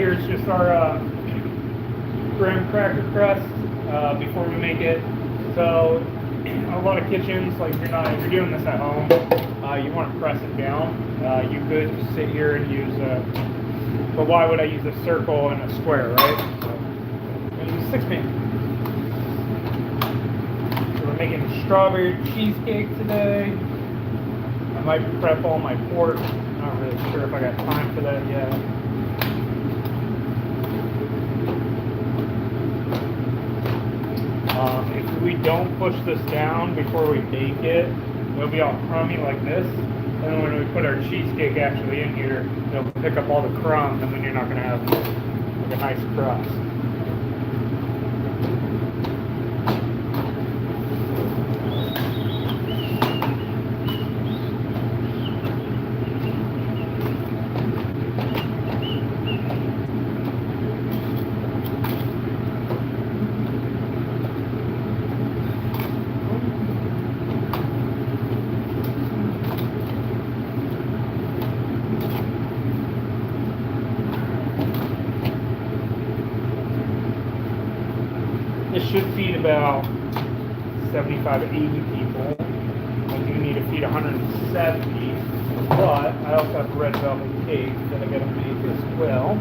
here is just our graham cracker crust before we make it. So a lot of kitchens, like if you're doing this at home, you want to press it down. You could sit here and use but why would I use a circle and a square, right? So I'm going to use 6-pan. So we're making strawberry cheesecake today. I might prep all my pork. Not really sure if I got time for that yet. If we don't push this down before we bake it, it'll be all crummy like this. And then when we put our cheesecake actually in here, it'll pick up all the crumbs, and then you're not going to have like a nice crust. This should feed about 75 to 80 people. I do need to feed 170, but I also have red velvet cake that I gotta make as well.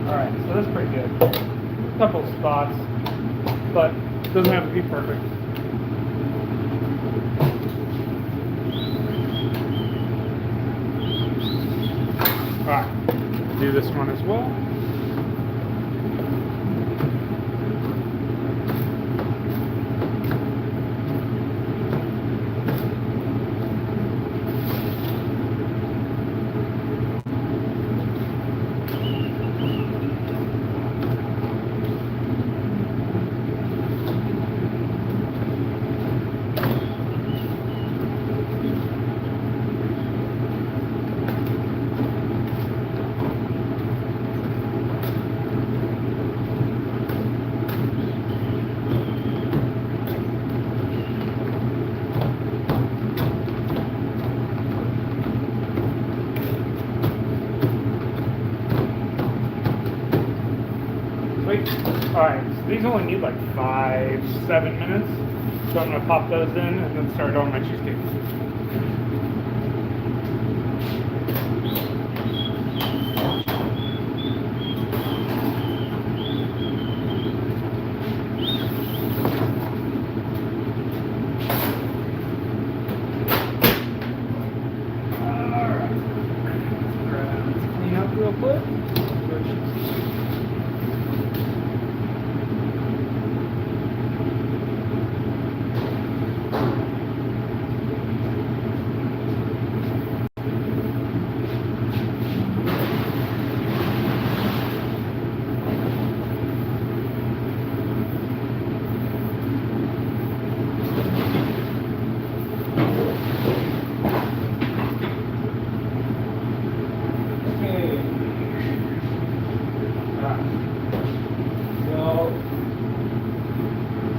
Alright, so that's pretty good. A couple of spots, but it doesn't have to be perfect. Alright, do this one as well. Alright, so these only need like 5-7 minutes. So I'm going to pop those in and then start on my cheesecake. Alright, let's clean up real quick.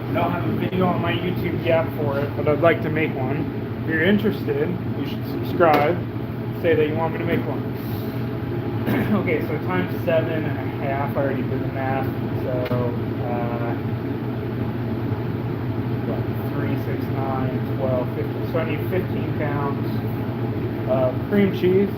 I don't have a video on my YouTube yet for it, but I'd like to make one. If you're interested, you should subscribe. Say that you want me to make one. Okay, so times 7.5. I already did the math. So, 3, 6, 9, 12, 15. So I need 15 pounds of cream cheese.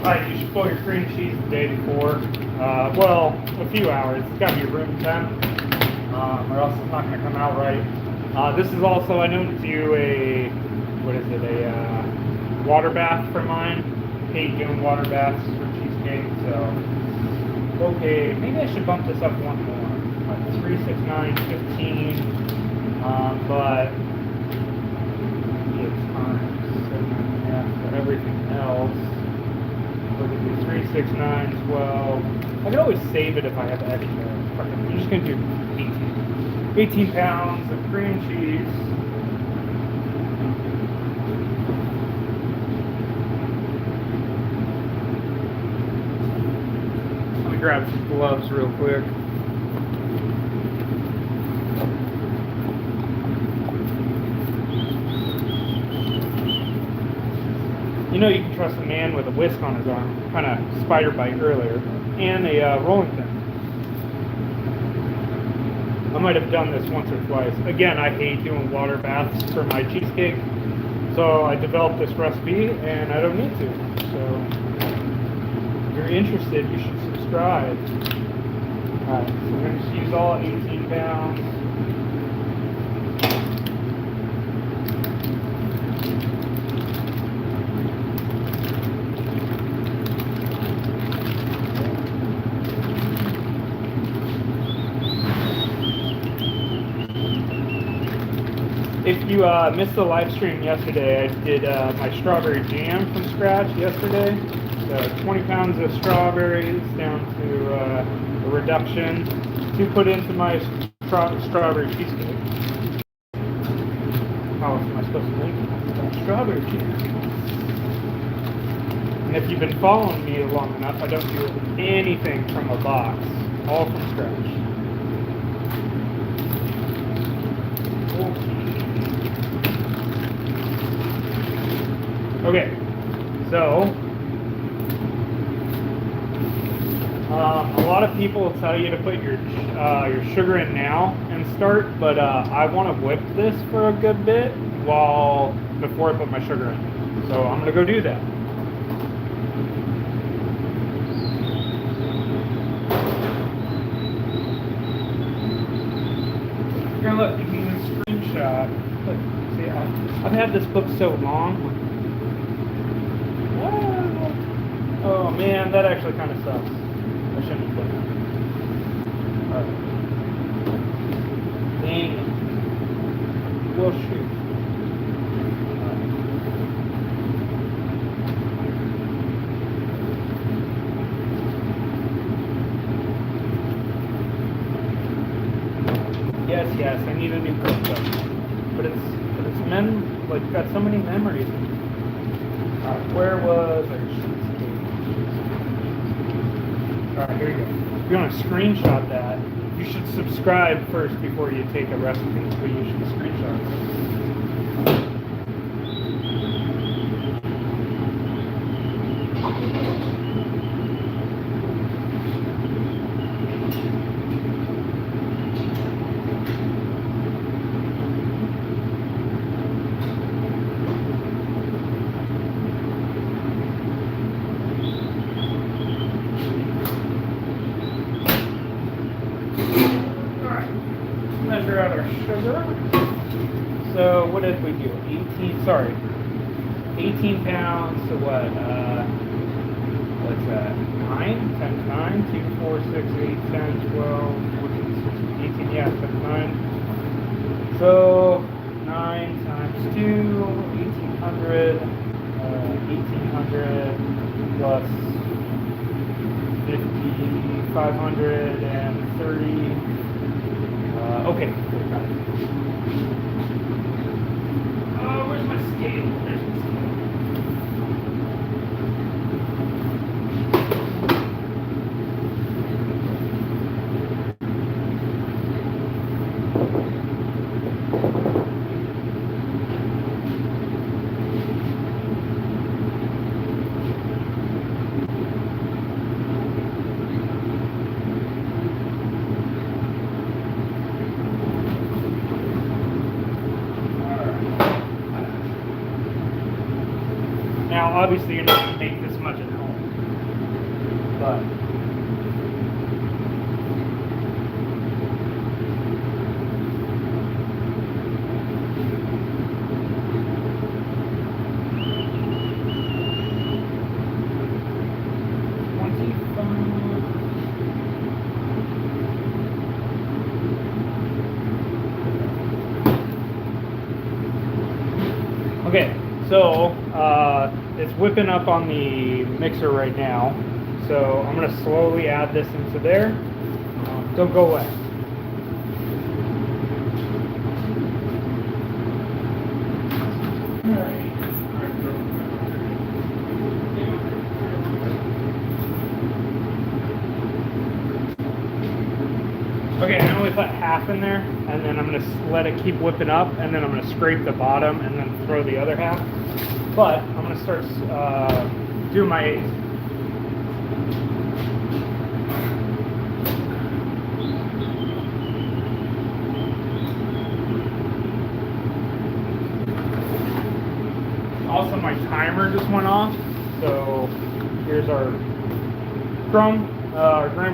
Alright, you should pull your cream cheese the day before. Well, a few hours. It's got to be room temp, or else it's not going to come out right. This is also, I know to do a water bath for mine. I hate doing water baths for cheesecake, so okay, maybe I should bump this up one more. 3, 6, 9, 15, but it's times 7.5 for everything else. We're going to do 3, 6, 9, 12. I can always save it if I have extra. I'm just going to do 18. 18 pounds of cream cheese. Let me grab some gloves real quick. You know you can trust a man with a whisk on his arm, kind of spider bite earlier, and a rolling pin. I might have done this once or twice. Again, I hate doing water baths for my cheesecake, so I developed this recipe, and I don't need to. So, if you're interested, you should subscribe. Alright, so we're going to just use all 18 pounds. If you missed the live stream yesterday, I did my strawberry jam from scratch yesterday. So 20 pounds of strawberries down to a reduction to put into my strawberry cheesecake. How else am I supposed to make it? Strawberry cheesecake. And if you've been following me long enough, I don't do anything from a box, all from scratch. Okay, so a lot of people will tell you to put your sugar in now and start, but I want to whip this for a good bit before I put my sugar in. So I'm gonna go do that. Here, look, you can even screenshot. Look, see, I've had this book so long. Oh man, that actually kind of sucks. I shouldn't have put that. Alright. Dang it. Well, shoot. Yes, I need a new cookbook. But it's got so many memories. Alright, where was I? Alright, here you go. If you want to screenshot that, you should subscribe first before you take a recipe, but you should screenshot it. Measure out our sugar. So what did we do? 18 pounds, so what, what's that, 9, 10, 9, 2, 4, 6, 8, 10, 12, 14, 16, 18, yeah, that's 9. So 9 times 2, 1800, 1800 plus 530. Okay. Where's my scale? There's my scale. Now, obviously, you're not going to make this much at home, but okay, so it's whipping up on the mixer right now. So I'm going to slowly add this into there. Don't go away. gonna put half in there, and then I'm gonna let it keep whipping up, and then I'm gonna scrape the bottom, and then throw the other half. But I'm gonna start doing my eggs. Also, my timer just went off, so here's our graham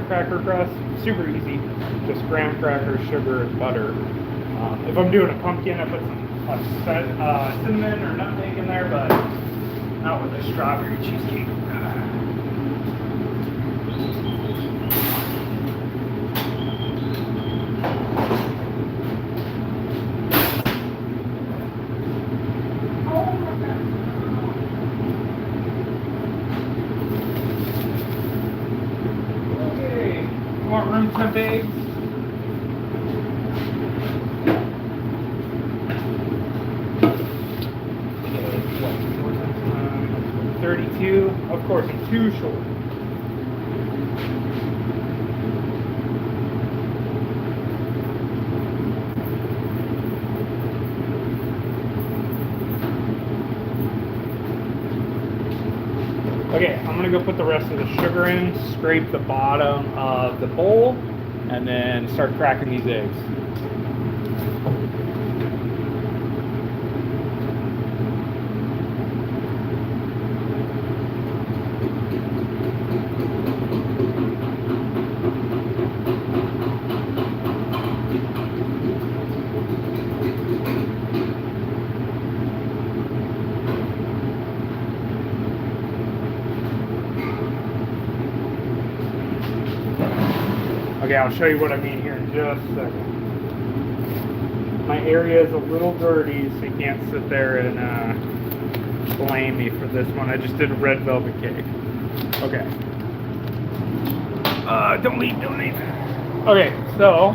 cracker crust. Super easy, just graham crackers, sugar, and butter. If I'm doing a pumpkin, I put some cinnamon or nutmeg in there, but not with a strawberry cheesecake. Room temp eggs. Okay, 32. Of course, I'm too short. Okay, I'm gonna go put the rest of the sugar in, scrape the bottom of the bowl, and then start cracking these eggs. Okay, I'll show you what I mean here in just a second. My area is a little dirty, so you can't sit there and blame me for this one. I just did a red velvet cake. Okay. Don't leave. Okay, so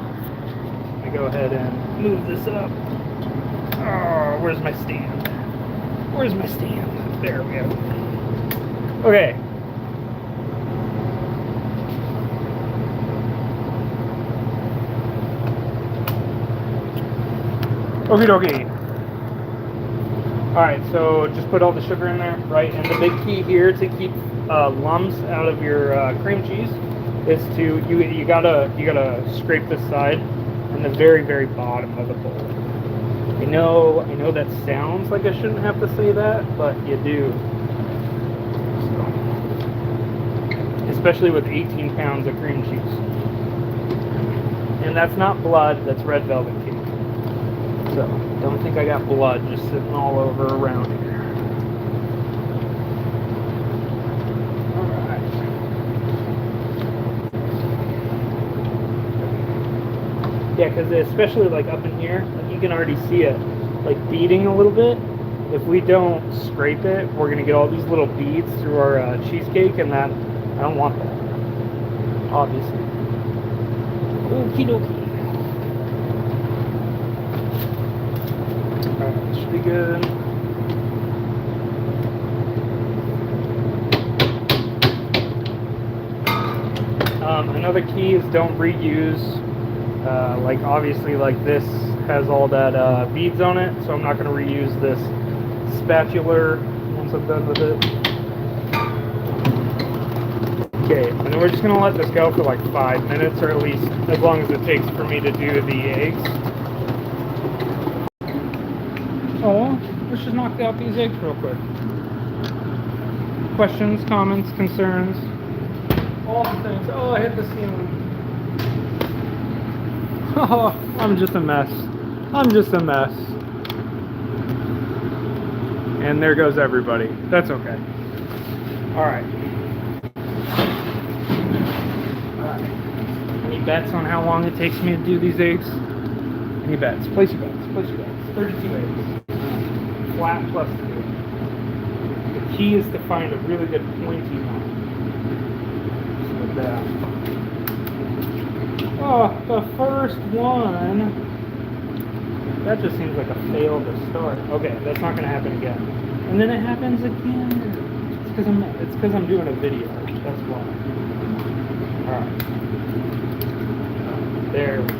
let me go ahead and move this up. Oh, where's my stand? There we go. Okay. Okie dokie. Alright, so just put all the sugar in there, right? And the big key here to keep lumps out of your cream cheese is to you gotta scrape this side and the very, very bottom of the bowl. I know that sounds like I shouldn't have to say that, but you do. So, especially with 18 pounds of cream cheese. And that's not blood, that's red velvet cake. So, don't think I got blood just sitting all over around here. Alright. Yeah, because especially like up in here, like you can already see it like beading a little bit. If we don't scrape it, we're going to get all these little beads through our cheesecake, and that, I don't want that, obviously. Okie dokie. Should be good. Another key is don't reuse. Like obviously, like this has all that beads on it, so I'm not going to reuse this spatula once I'm done with it. Okay, and then we're just going to let this go for like 5 minutes, or at least as long as it takes for me to do the eggs. Oh, let's just knock out these eggs real quick. Questions, comments, concerns, all the things. Oh, I hit the ceiling. Oh, I'm just a mess. And there goes everybody. That's okay. Alright. Any bets on how long it takes me to do these eggs? Any bets? Place your bets. 32 eggs. Flat plus 2. The key is to find a really good pointy one. Just like that. Oh, the first one. That just seems like a fail to start. Okay, that's not going to happen again. And then it happens again. It's because I'm doing a video. That's why. Alright. There we go.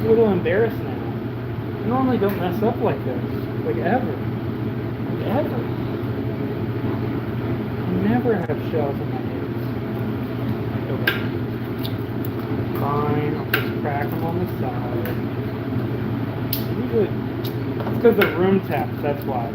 a little embarrassed now. I normally don't mess up like this. Like ever. Like ever. I never have shells in my eggs. Okay. Fine, I'll just crack them on the side. Usually, it's because they're room taps, that's why.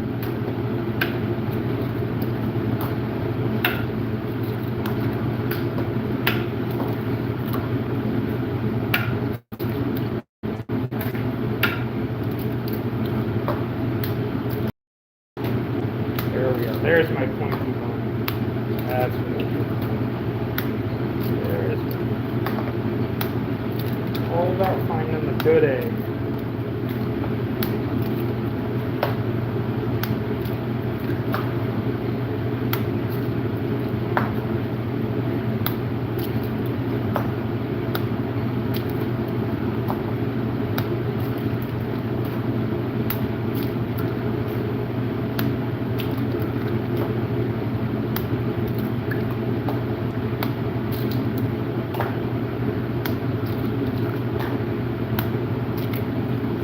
There we go. There's my pointy one. That's what it is. There's it. All about finding the good egg.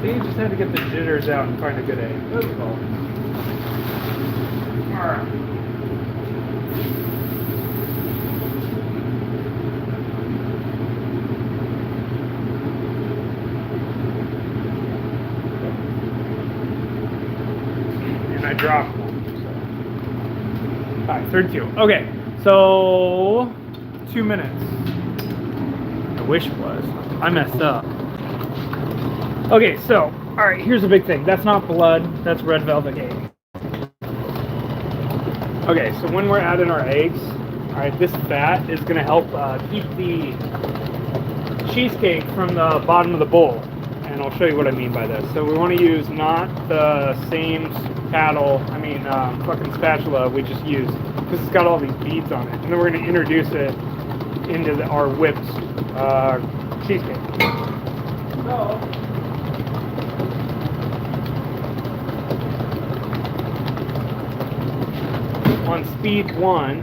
See, you just had to get the jitters out and find a good egg. That's all. Alright. And I dropped one. So. Alright, 32. Okay, so 2 minutes. I wish it was. I messed up. Okay, so, alright, here's a big thing. That's not blood, that's red velvet cake. Okay, so when we're adding our eggs, alright, this fat is going to help keep the cheesecake from the bottom of the bowl. And I'll show you what I mean by this. So we want to use not the same fucking spatula we just used, because it's got all these beads on it. And then we're going to introduce it into our whipped cheesecake. So, on speed 1,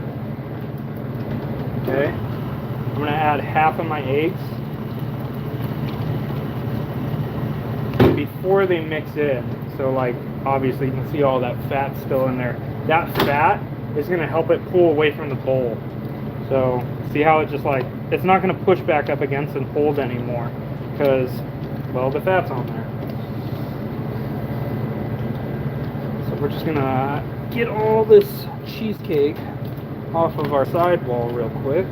okay, I'm going to add half of my eggs before they mix in. So like, obviously you can see all that fat still in there. That fat is going to help it pull away from the bowl. So see how it just like, it's not going to push back up against and hold anymore because, well, the fat's on there. So we're just going to get all this cheesecake off of our sidewall real quick.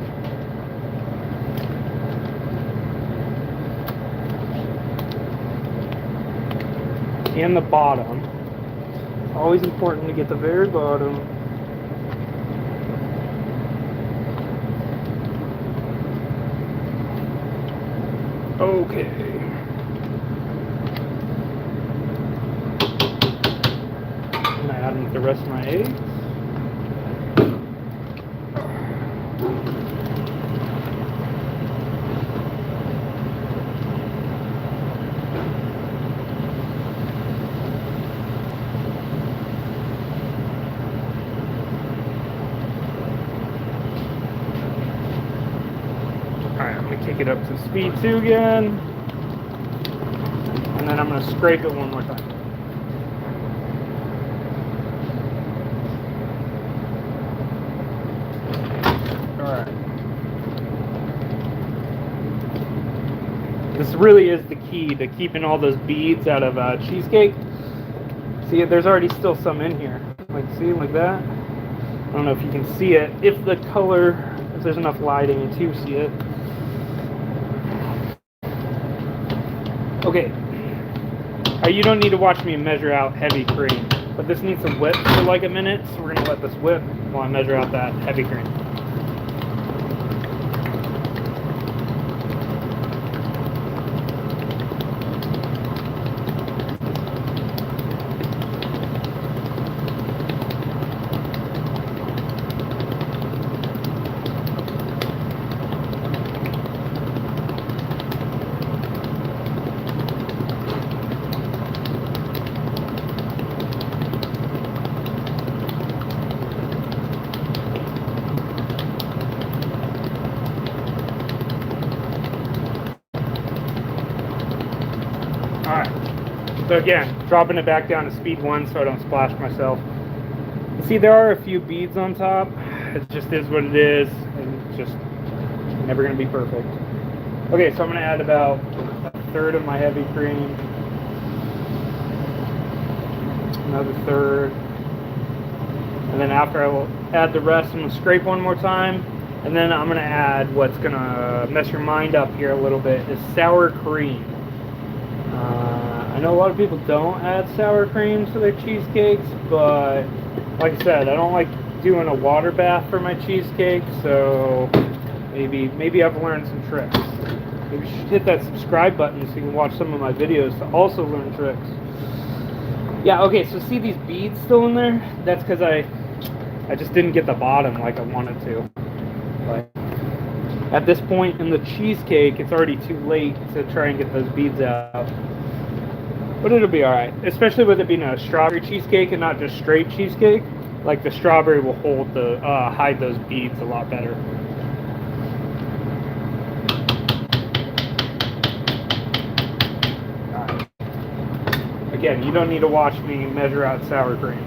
And the bottom. It's always important to get the very bottom. Okay. And I add in the rest of my eggs. Kick it up to speed 2 again, and then I'm going to scrape it one more time. Alright. This really is the key to keeping all those beads out of cheesecake. See, there's already still some in here. Like, see, like that? I don't know if you can see it. If there's enough lighting to see it. Okay, you don't need to watch me measure out heavy cream, but this needs to whip for like a minute, so we're going to let this whip while I measure out that heavy cream. So again, dropping it back down to speed 1 so I don't splash myself. You see, there are a few beads on top. It just is what it is, and it's just never going to be perfect. Okay, so I'm going to add about a third of my heavy cream. Another third. And then after I will add the rest, I'm going to scrape one more time. And then I'm going to add what's going to mess your mind up here a little bit, is sour cream. I know a lot of people don't add sour cream to their cheesecakes, but like I said, I don't like doing a water bath for my cheesecake, so maybe I've learned some tricks. Maybe you should hit that subscribe button so you can watch some of my videos to also learn tricks. Yeah, okay, so see these beads still in there? That's because I just didn't get the bottom like I wanted to. But at this point in the cheesecake, it's already too late to try and get those beads out. But it'll be alright, especially with it being a strawberry cheesecake and not just straight cheesecake. Like the strawberry will hold hide those beads a lot better. Alright. Again, you don't need to watch me measure out sour cream.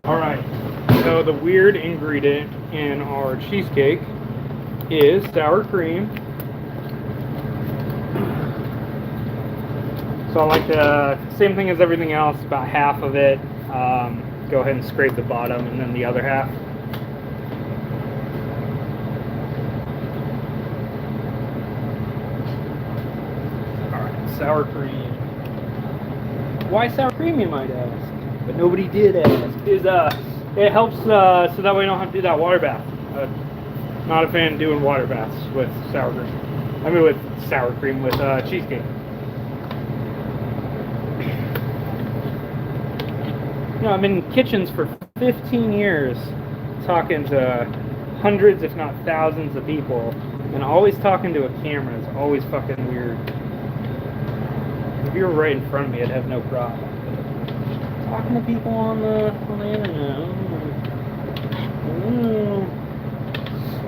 Alright, so the weird ingredient in our cheesecake is sour cream. So I like to, same thing as everything else, about half of it, go ahead and scrape the bottom, and then the other half. Alright, sour cream. Why sour cream, you might ask? But nobody did ask. It helps so that way you don't have to do that water bath. Not a fan of doing water baths with sour cream. I mean with sour cream, with cheesecake. You know, I've been in kitchens for 15 years talking to hundreds if not thousands of people, and always talking to a camera is always fucking weird. If you were right in front of me, I'd have no problem. Talking to people on the internet.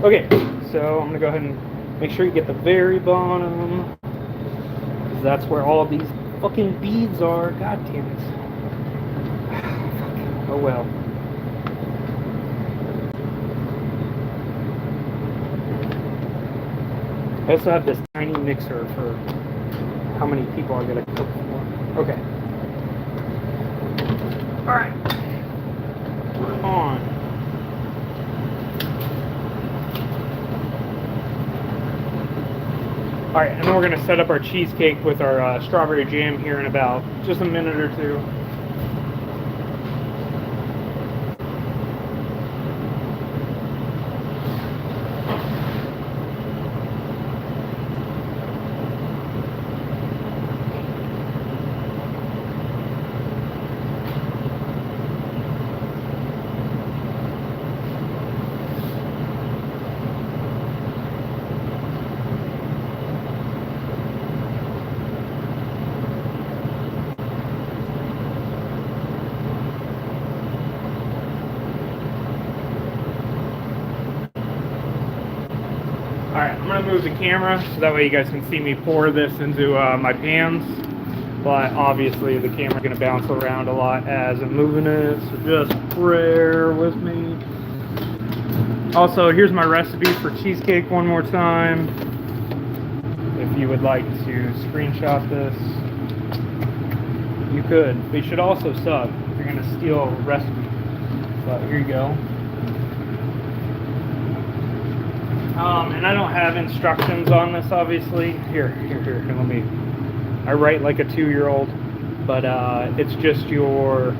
Okay, so I'm gonna go ahead and make sure you get the very bottom, because that's where all of these fucking beads are. God damn it. Oh well. I also have this tiny mixer for how many people I gotta cook for. Okay. Alright. We're on. Alright, and then we're going to set up our cheesecake with our strawberry jam here in about just a minute or two. Alright, I'm going to move the camera so that way you guys can see me pour this into my pans. But obviously the camera's going to bounce around a lot as I'm moving it, so just bear with me. Also, here's my recipe for cheesecake one more time, if you would like to screenshot this. You could, but you should also sub if you're gonna steal a recipe. But here you go. And I don't have instructions on this, obviously. Here, let me. I write like a 2-year-old, but it's just your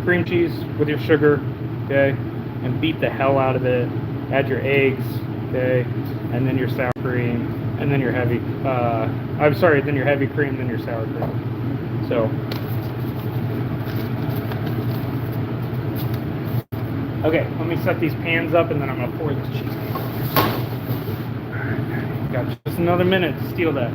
cream cheese with your sugar, okay, and beat the hell out of it. Add your eggs, okay, and then your sour cream, and then your heavy. Then your heavy cream, then your sour cream. So. Okay, let me set these pans up, and then I'm gonna pour this cheesecake. Got just another minute to steal that.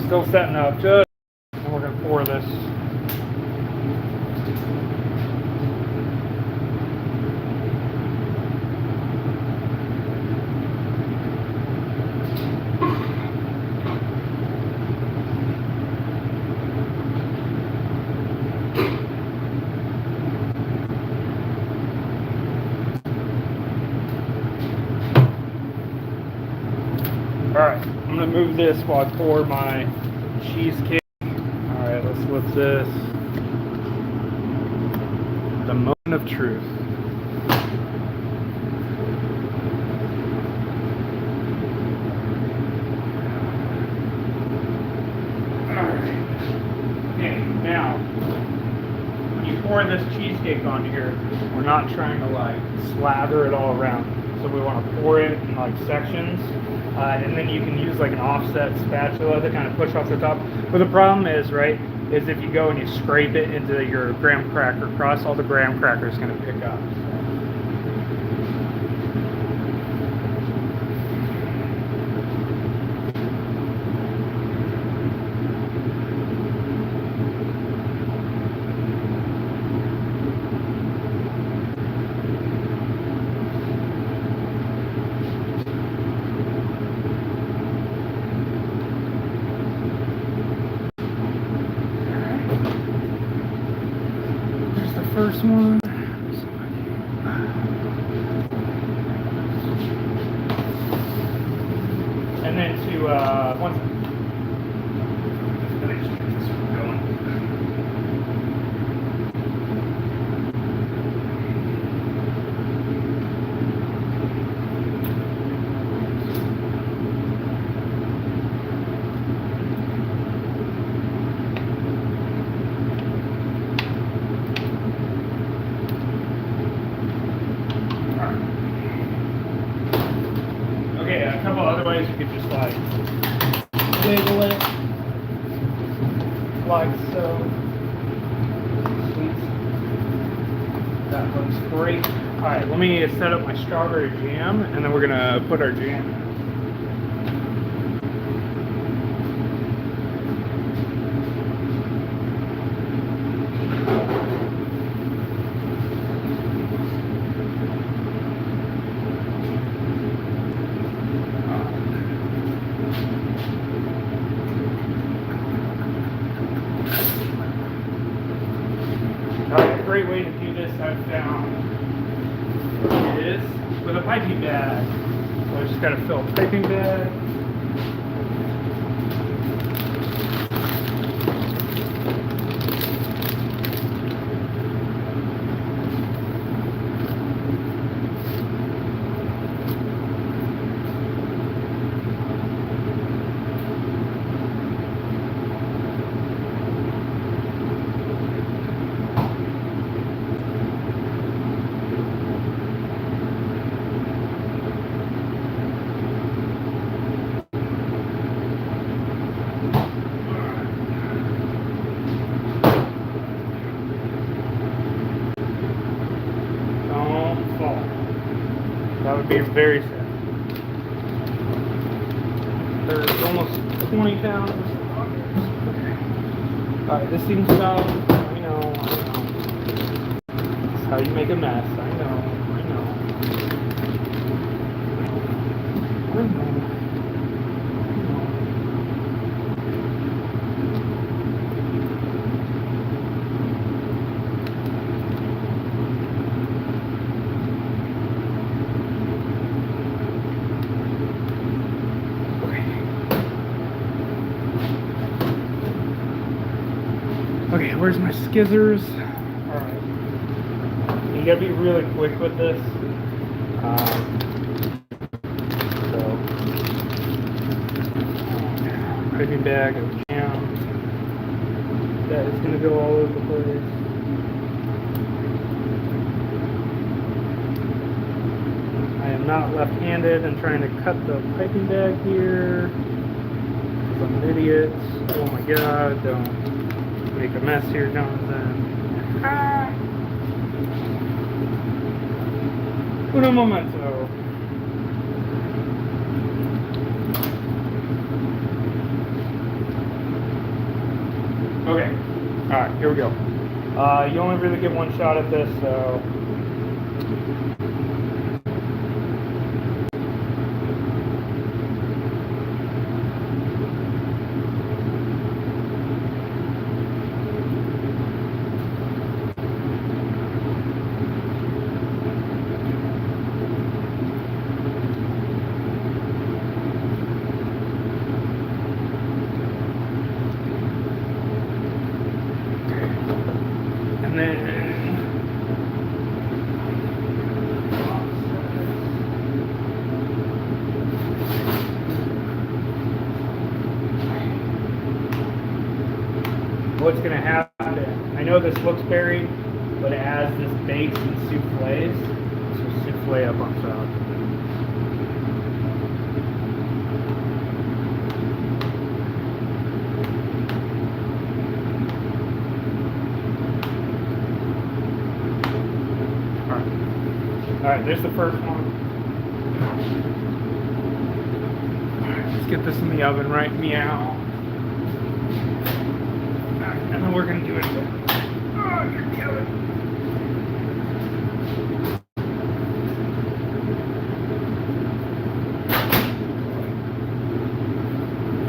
Still setting up, just, and we're gonna pour this. Alright, I'm gonna move this while I pour my cheesecake. Alright, let's lift this. The moment of truth. Alright. Okay, now, when you pour this cheesecake on here, we're not trying to like slather it all around. So we want to pour it in like sections. And then you can use like an offset spatula to kind of push off the top. But the problem is, right, is if you go and you scrape it into your graham cracker crust, all the graham cracker is going to pick up. First one. And then to one second. Let me just get this one going. Okay, a couple other ways you could just like wiggle it like so. Sweet. That looks great. Alright, let me set up my strawberry jam and then we're gonna put our jam in. Alright, a great way to do this I've found is with a piping bag. So I just gotta fill a piping bag. That would be very sad. There's almost 20 pounds. Alright, this seems about, I know. how you make a mess. I know. I know. I know. Okay, where's my skizzers? Alright. You gotta be really quick with this. Piping bag of jam. That is gonna go all over the place. I am not left-handed and trying to cut the piping bag here. I'm an idiot. Oh my god, don't make a mess here, Jonathan. Ah. Uno momento. Okay. Alright, here we go. You only really get one shot at this, so... And then what's going to happen, I know this looks buried, but as this bakes and souffles, this will souffle up on top. Alright, there's the first one. Alright, let's get this in the oven, right? Meow. Alright, and then we're going to do it again. Oh, you're killing me.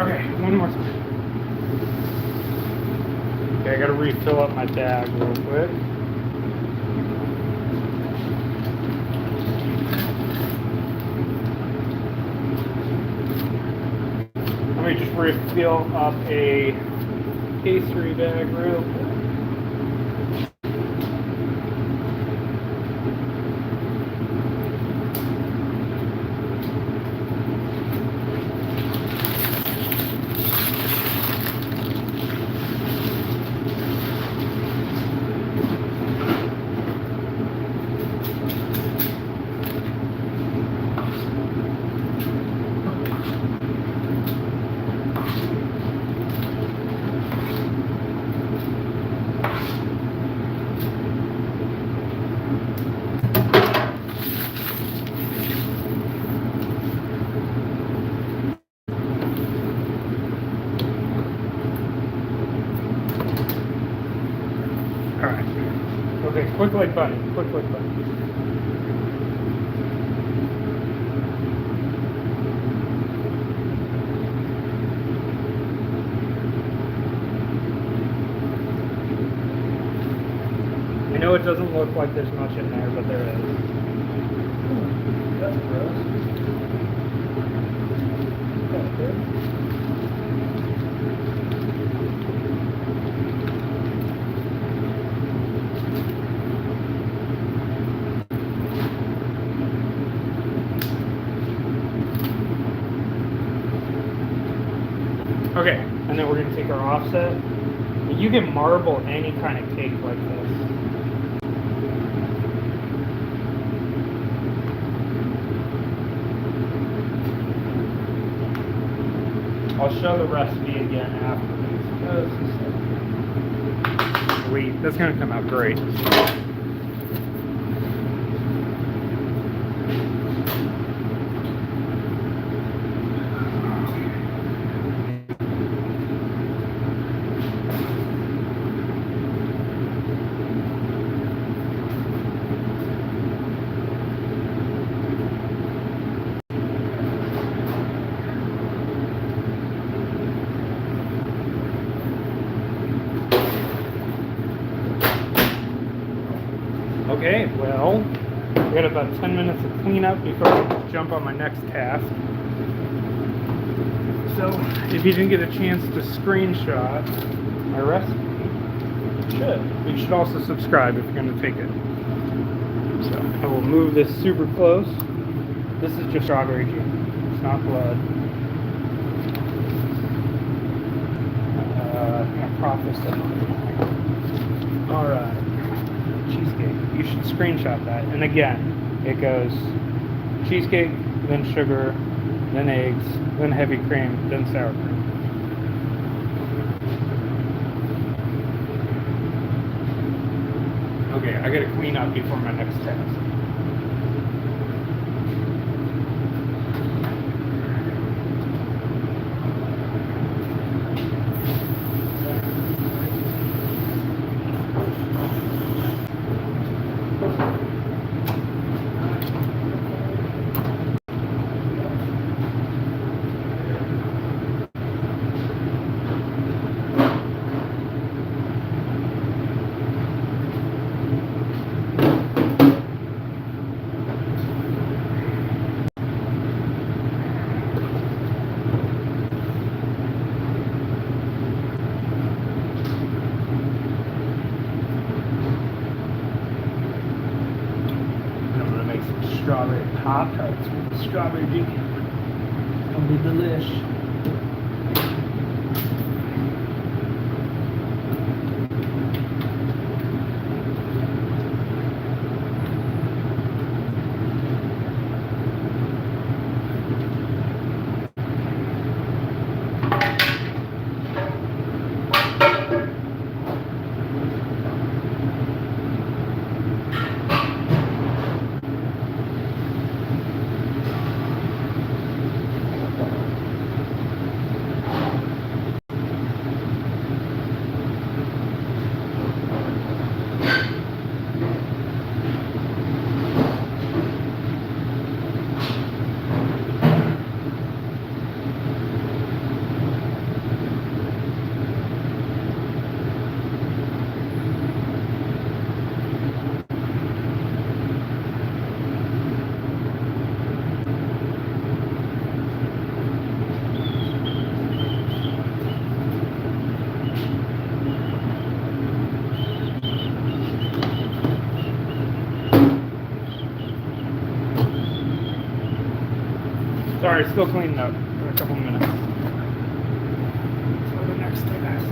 Okay, one more time. Okay, I got to refill up my bag real quick. Let me just refill up a pastry bag real quick. Alright. Okay, quick like button. Quick like button. I know it doesn't look like there's much in there, but there is. That's gross. That's good. Okay, and then we're going to take our offset. You can marble any kind of cake like this. I'll show the recipe again after this. Sweet, that's going to come out great. Okay, well, I got about 10 minutes of cleanup before I jump on my next task. So, if you didn't get a chance to screenshot my recipe, you should also subscribe if you're going to take it. So, I will move this super close. This is just strawberry juice. It's not blood. I'm going to prop this up. Alright. Cheesecake. You should screenshot that. And again, it goes cheesecake, then sugar, then eggs, then heavy cream, then sour cream. Okay, I gotta clean up before my next task. Strawberry Pop-Tarts with strawberry juice. It'll be delish. Sorry, still cleaning up for a couple minutes. For the next task.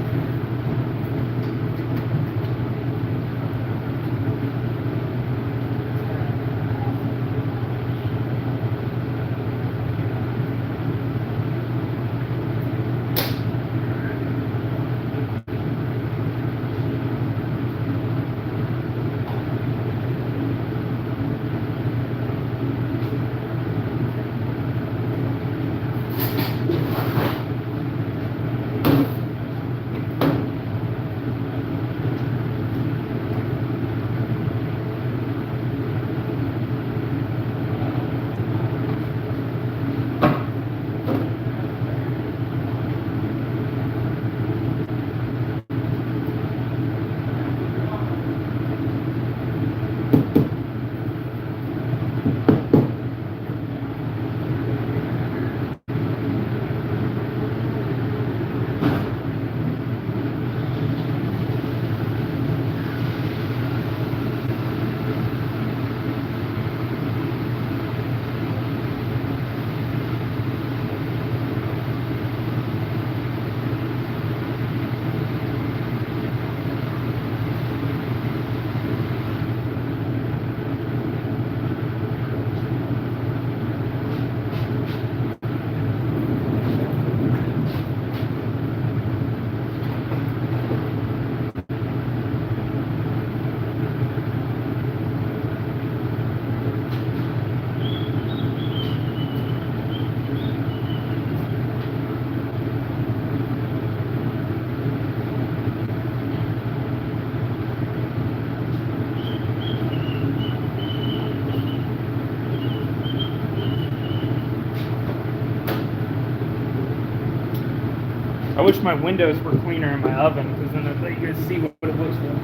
I wish my windows were cleaner in my oven, because then you guys see what it looks like.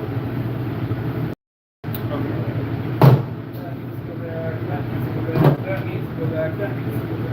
Okay. go back. That needs to go back.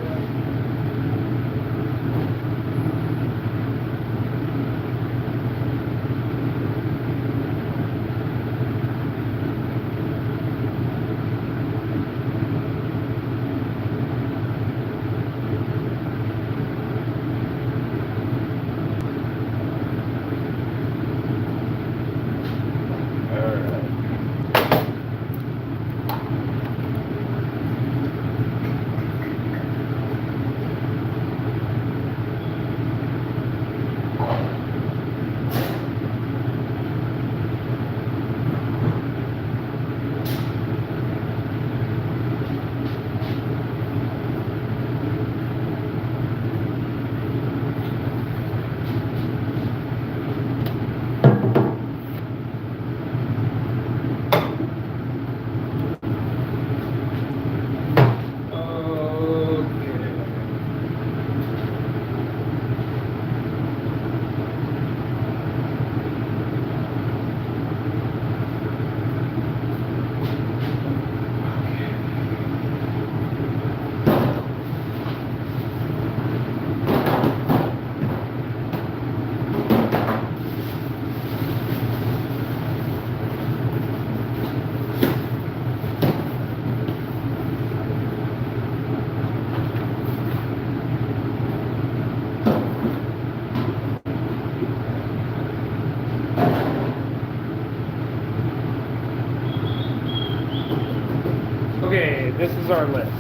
Okay, this is our list.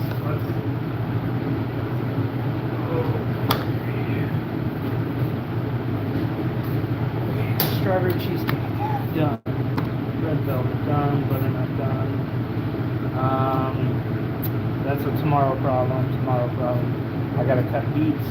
Strawberry cheesecake, done. Red velvet, done. Butternut, done. That's a tomorrow problem. I gotta cut beets.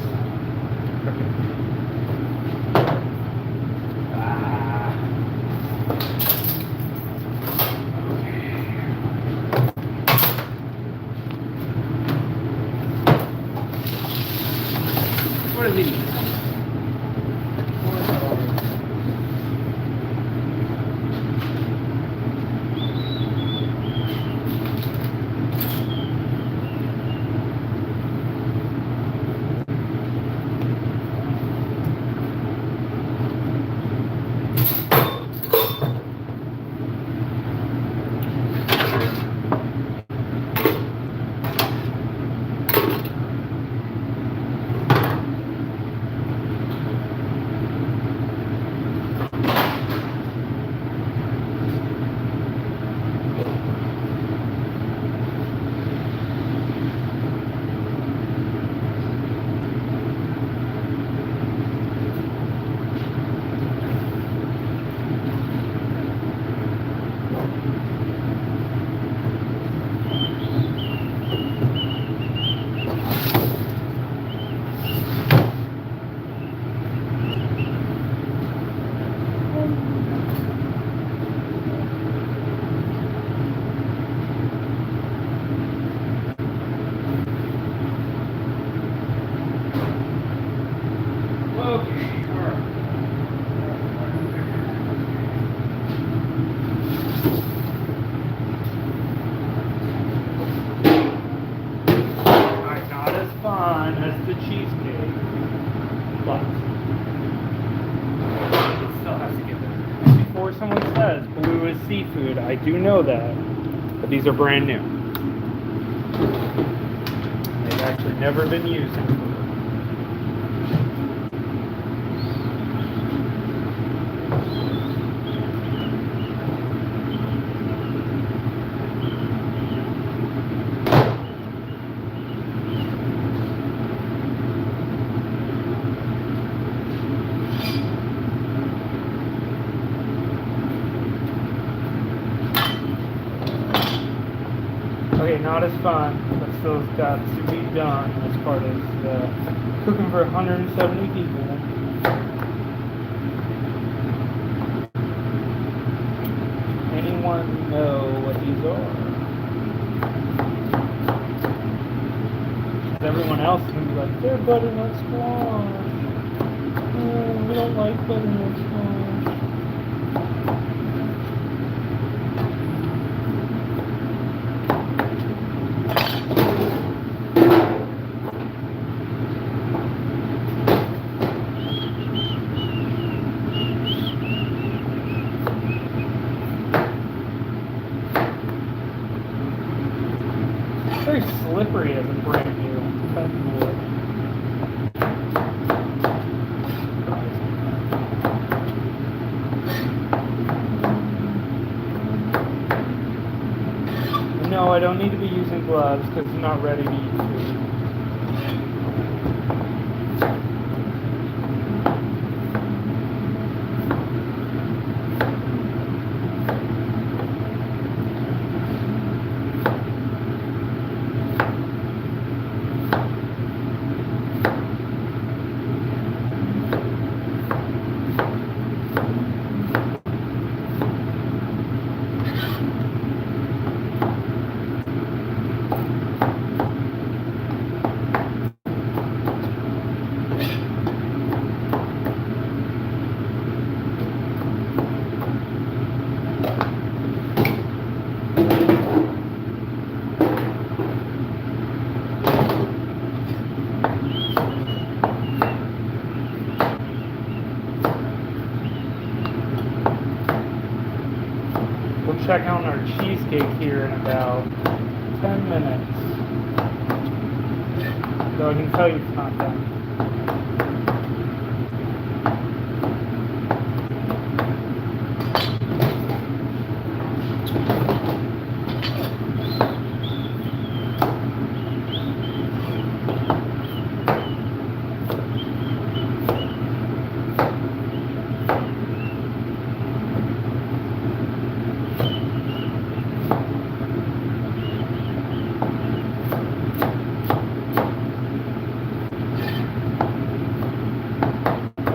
What are these? As the cheesecake, but it still has to get there. Before someone says blue is seafood, I do know that, but these are brand new. They've actually never been used before. Okay, not as fun, but still has got to be done as part of the cooking for 170 people. Anyone know what these are? Everyone else is going to be like, they're butternut squash. Oh, we don't like butternut squash. very slippery as a brand new cutting board. No, I don't need to be using gloves because I'm not ready to eat food. Check out our cheesecake here in about 10 minutes. Though I can tell you it's not done.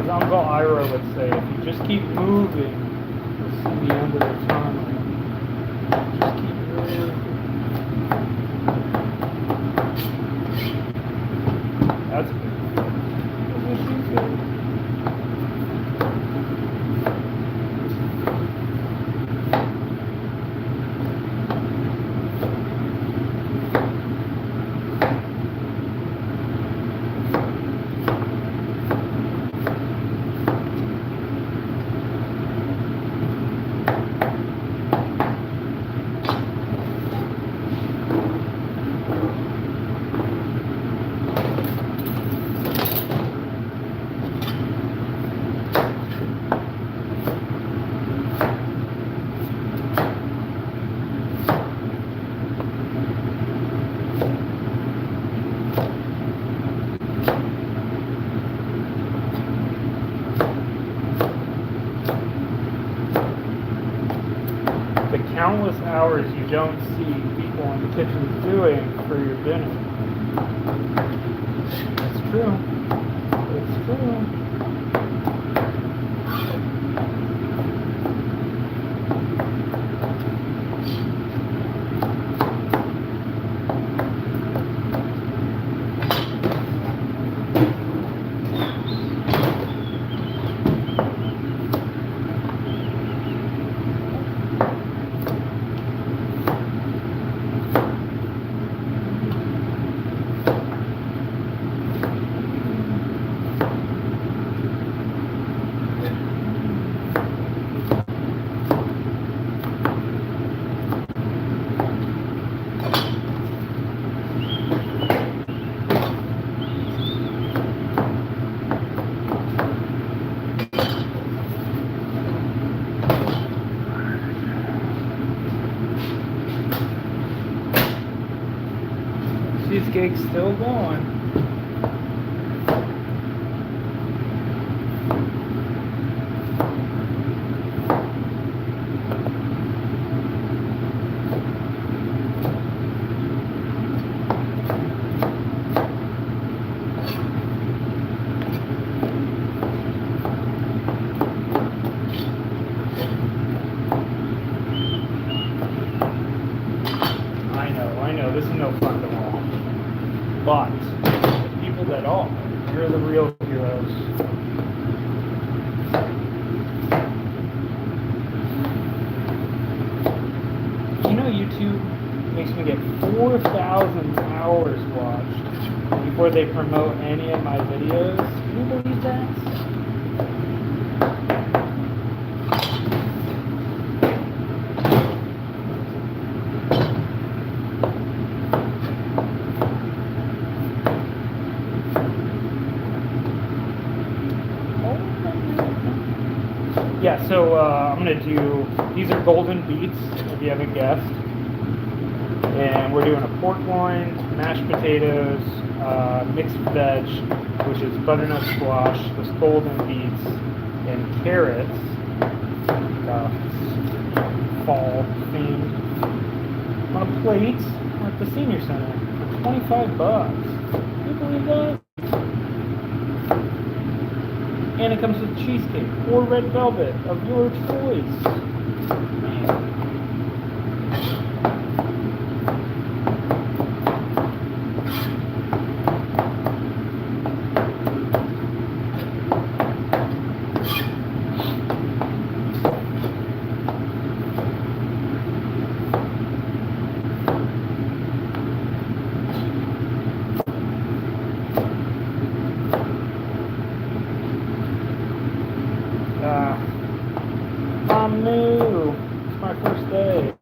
Uncle Ira would say, if you just keep moving, you'll see the end of the tunnel. Just keep moving. That's good. That's what she said. Countless hours you don't see people in the kitchen doing for your dinner. It's true. It's true. Cheesecake's still going. I know, this is no fun to watch. But the people that are, you're the real heroes. You know, YouTube makes me get 4,000 hours watched before they promote any of my videos. Can you believe that? so I'm gonna do, these are golden beets, if you haven't guessed. And we're doing a pork loin, mashed potatoes, mixed veg, which is butternut squash, this golden beets, and carrots. Fall themed. On a plate at the senior center for 25 bucks. Can you believe that? And it comes with cheesecake or red velvet of your choice. Man. I'm new. It's my first day.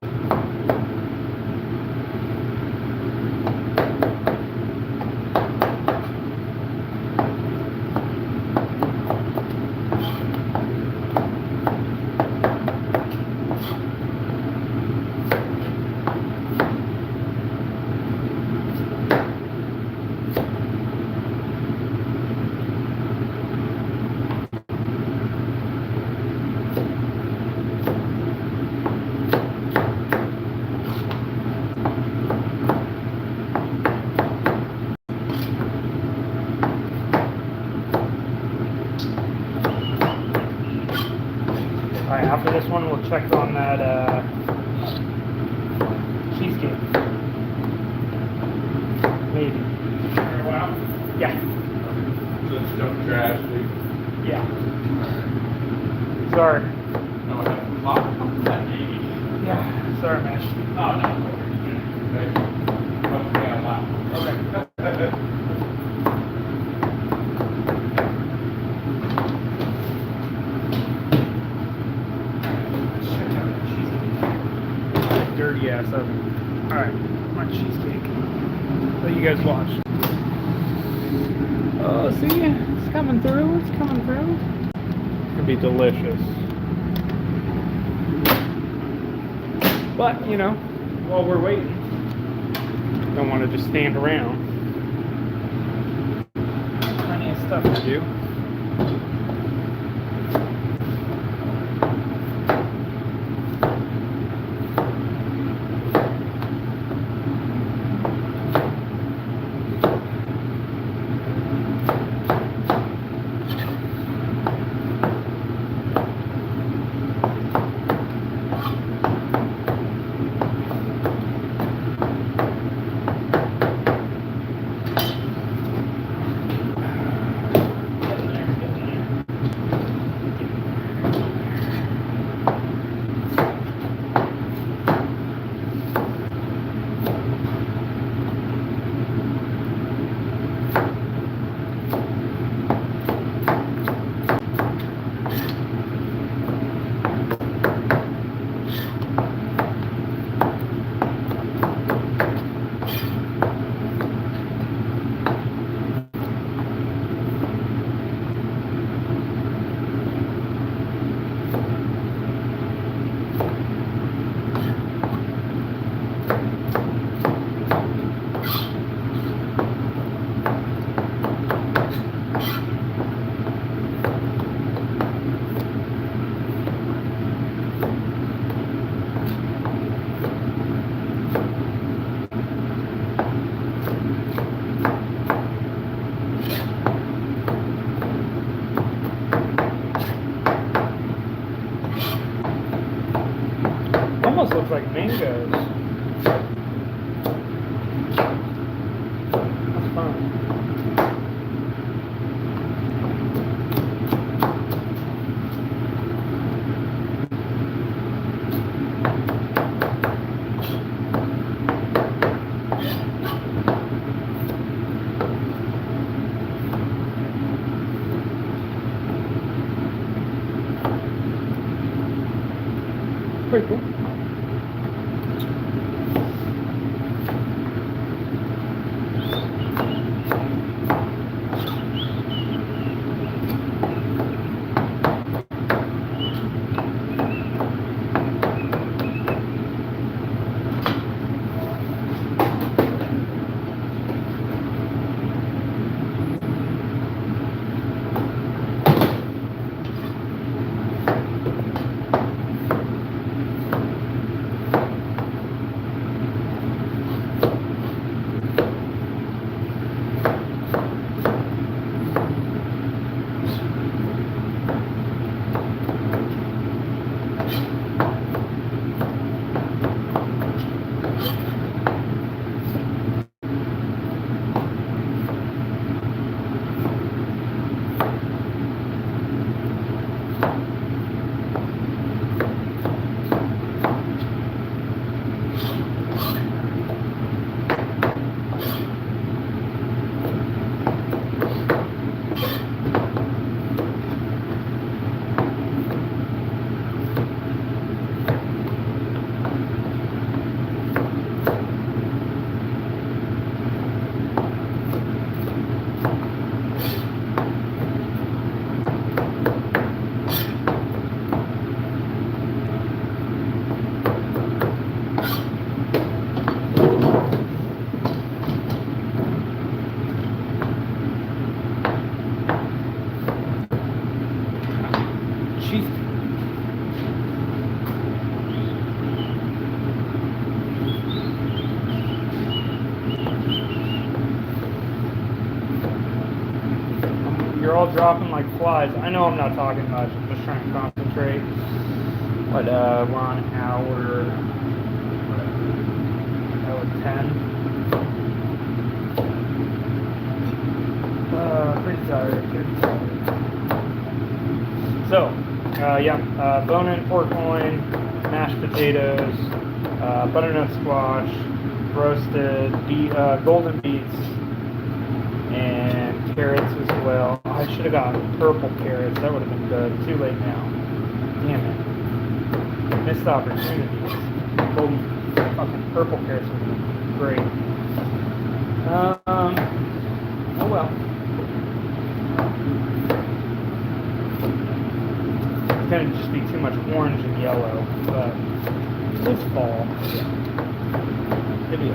Alright, after this one, we'll check on that cheesecake. Maybe. Wow. Yeah. So it's dump trash, please. Yeah. Sorry. No, I have a lot of that maybe. Yeah. Sorry, man. Oh, no. Okay. Don't forget a lot. Okay. Dirty ass oven. Alright, my cheesecake. Let you guys watch. Oh, see? It's coming through. It's coming through. It's gonna be delicious. But, you know, while we're waiting, don't want to just stand around. Plenty of stuff to do. they're all dropping like flies. I know I'm not talking much. I'm just trying to concentrate. But we're on hour 10. Pretty tired. So, bone-in pork loin, mashed potatoes, butternut squash, roasted golden beets, and carrots as well. I should have gotten purple carrots. That would have been good. Too late now. Damn it. Missed opportunities. Golden fucking purple carrots would have been great. Oh well. It's gonna just be too much orange and yellow, but it's fall. Video.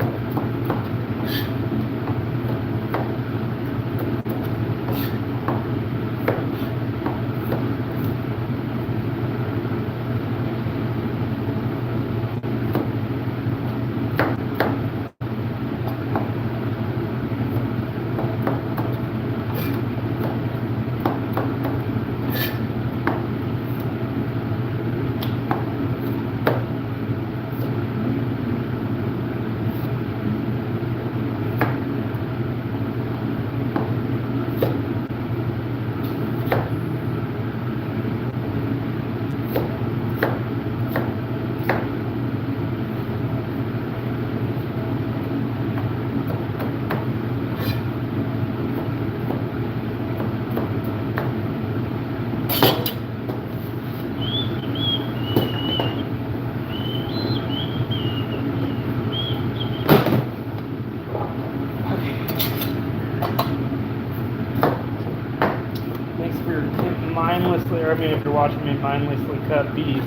If you're watching me mindlessly cut beets,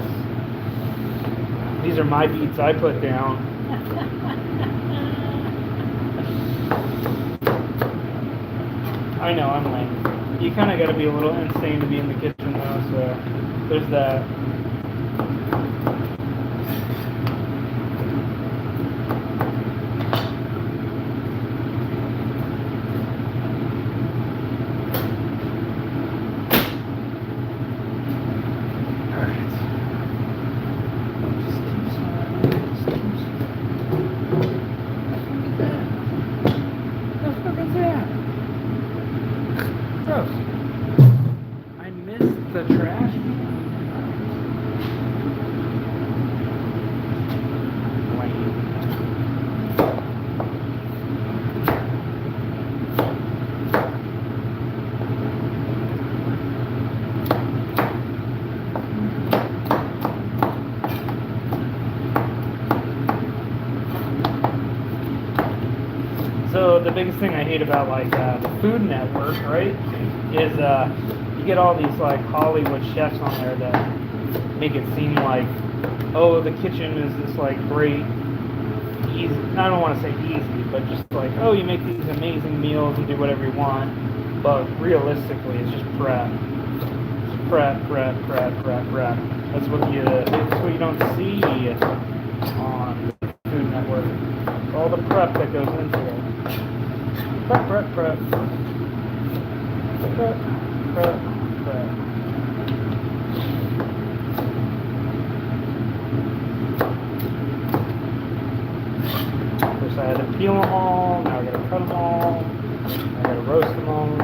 these are my beets I put down. I know, I'm lame. You kind of got to be a little insane to be in the kitchen though, so there's that. So the biggest thing I hate about like the Food Network, right, is you get all these like Hollywood chefs on there that make it seem like, oh, the kitchen is this like great, easy. I don't want to say easy, but just like, oh, you make these amazing meals and do whatever you want. But realistically, it's just prep. Just prep. That's what you don't see on the Food Network. All the prep that goes into it. Prep. First I had to peel them all, now I gotta cut them all, I gotta roast them all.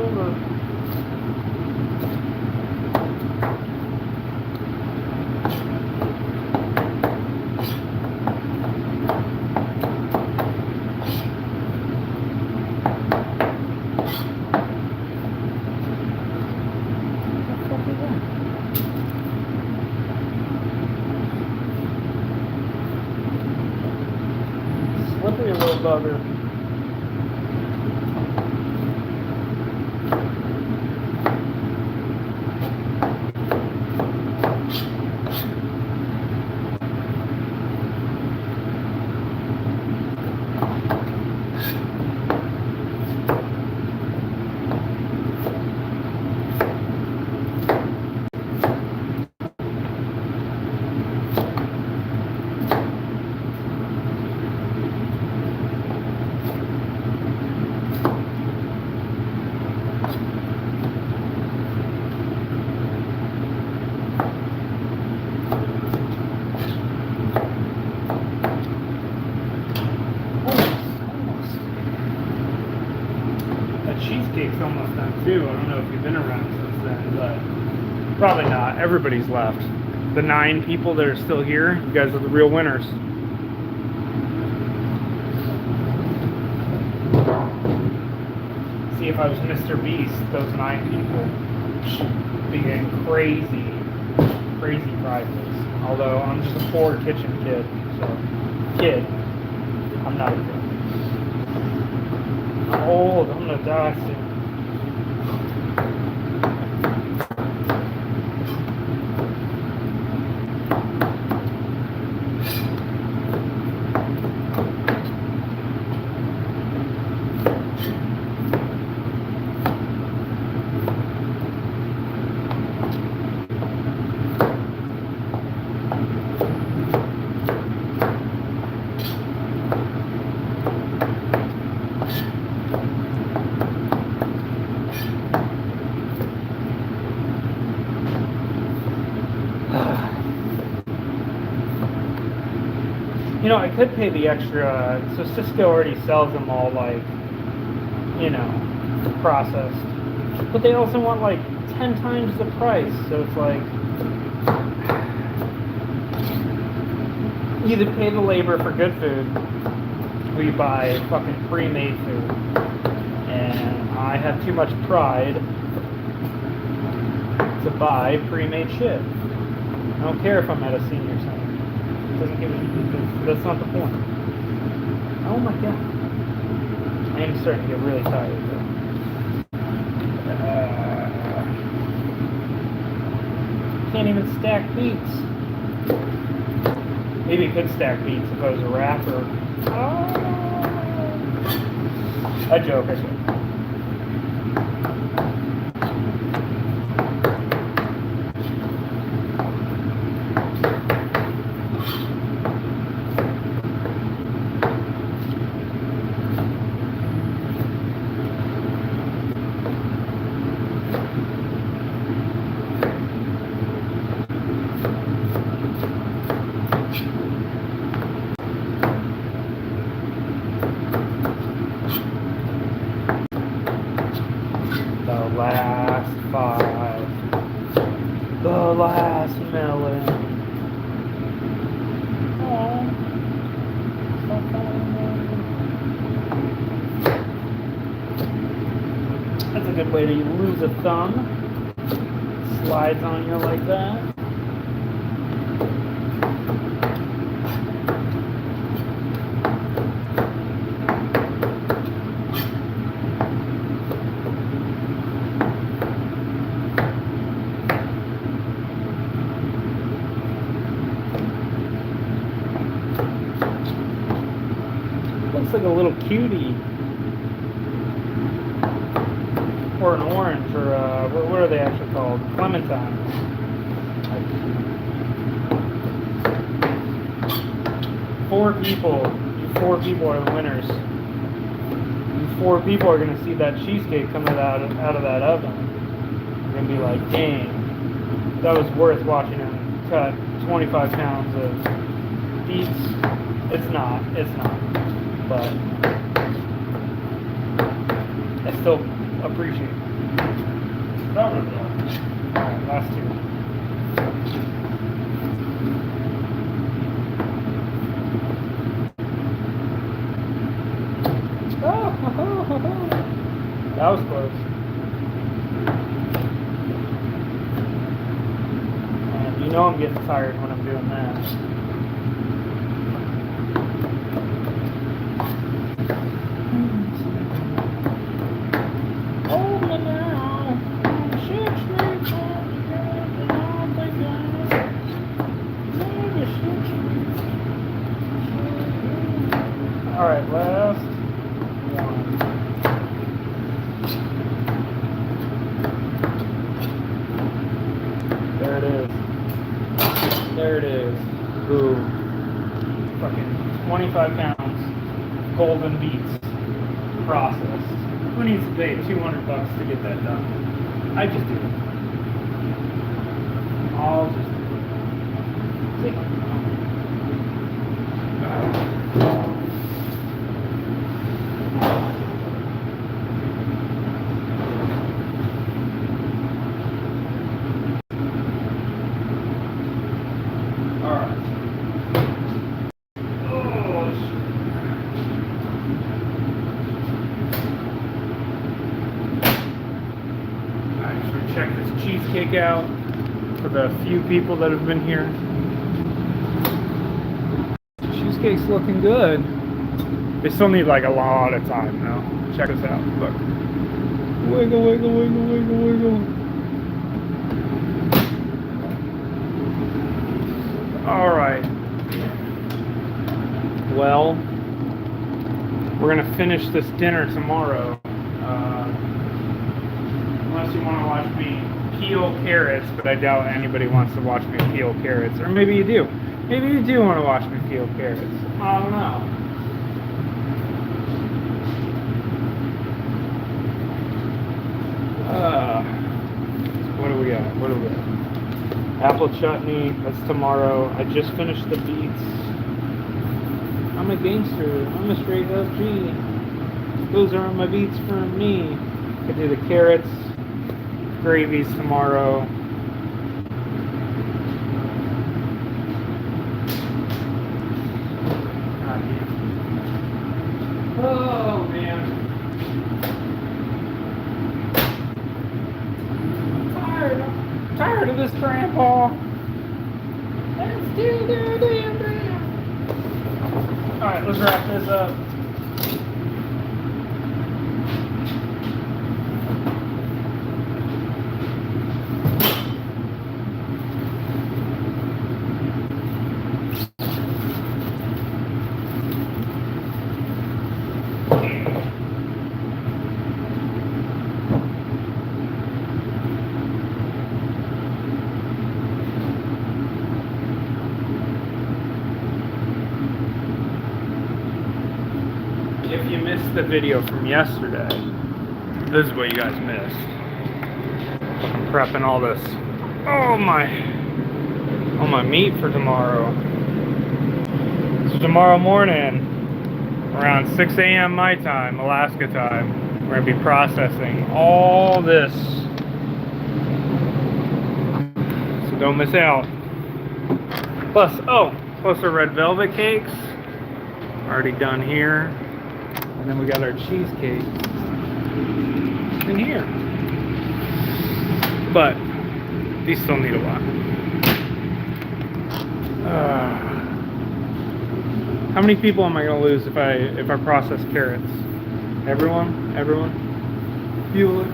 over. Slippery little bugger. Cheesecake's almost done too. I don't know if you've been around since then, but probably not. Everybody's left. The 9 people that are still here, you guys are the real winners. See, if I was Mr. Beast, those 9 people being crazy prizes. Although I'm just a poor kitchen kid, so I'm not a kid. I'm old, I'm gonna die soon. You know, I could pay the extra, so Cisco already sells them all, like, you know, processed. But they also want, like, 10 times the price, so it's like, either pay the labor for good food, or you buy fucking pre-made food. And I have too much pride to buy pre-made shit. I don't care if I'm at a senior center. Doesn't give a shit. That's not the point. Oh my god. I am starting to get really tired. Can't even stack beets. Maybe it could stack beets if I was a rapper. A joke, I said. Last 5. The last melon. Aww. That's a good way to lose a thumb. Slides on you like that. Looks like a little cutie. Or an orange, or what are they actually called? Clementines. Like, 4 people. You 4 people are the winners. You 4 people are going to see that cheesecake coming out of that oven. You're going to be like, dang, that was worth watching him cut 25 pounds of beets. It's not. But I still appreciate it. Strawberry milk. Alright, last two. That was close. And you know I'm getting tired when I'm doing that. Hold me now. Alright, last one. There it is. There it is. Ooh. Fucking 25 pounds. Golden beets. Processed. Who needs to pay $200 to get that done? I just do it. I'll just do it. See? Check this cheesecake out for the few people that have been here. Cheesecake's looking good. They still need like a lot of time now. Check us out. Look. Wiggle, wiggle, wiggle, wiggle, wiggle. Alright. Well, we're gonna finish this dinner tomorrow. Unless you want to watch me peel carrots, but I doubt anybody wants to watch me peel carrots. Or maybe you do. Maybe you do want to watch me peel carrots. I don't know. What do we got? What do we got? Apple chutney. That's tomorrow. I just finished the beets. I'm a gangster. I'm a straight up G. Those are my beets for me. Could do the carrots. Gravies tomorrow. Oh man. I'm tired of this grandpa. Let's do the damn damn. Alright, let's wrap this up. If you missed the video from yesterday, this is what you guys missed. I'm prepping all this. Oh my meat for tomorrow. So tomorrow morning, around 6 a.m. my time, Alaska time, we're gonna be processing all this. So don't miss out. Plus our red velvet cakes. Already done here. And then we got our cheesecake in here. But these still need a while. How many people am I gonna lose if I process carrots? Everyone? Everyone? Bueller?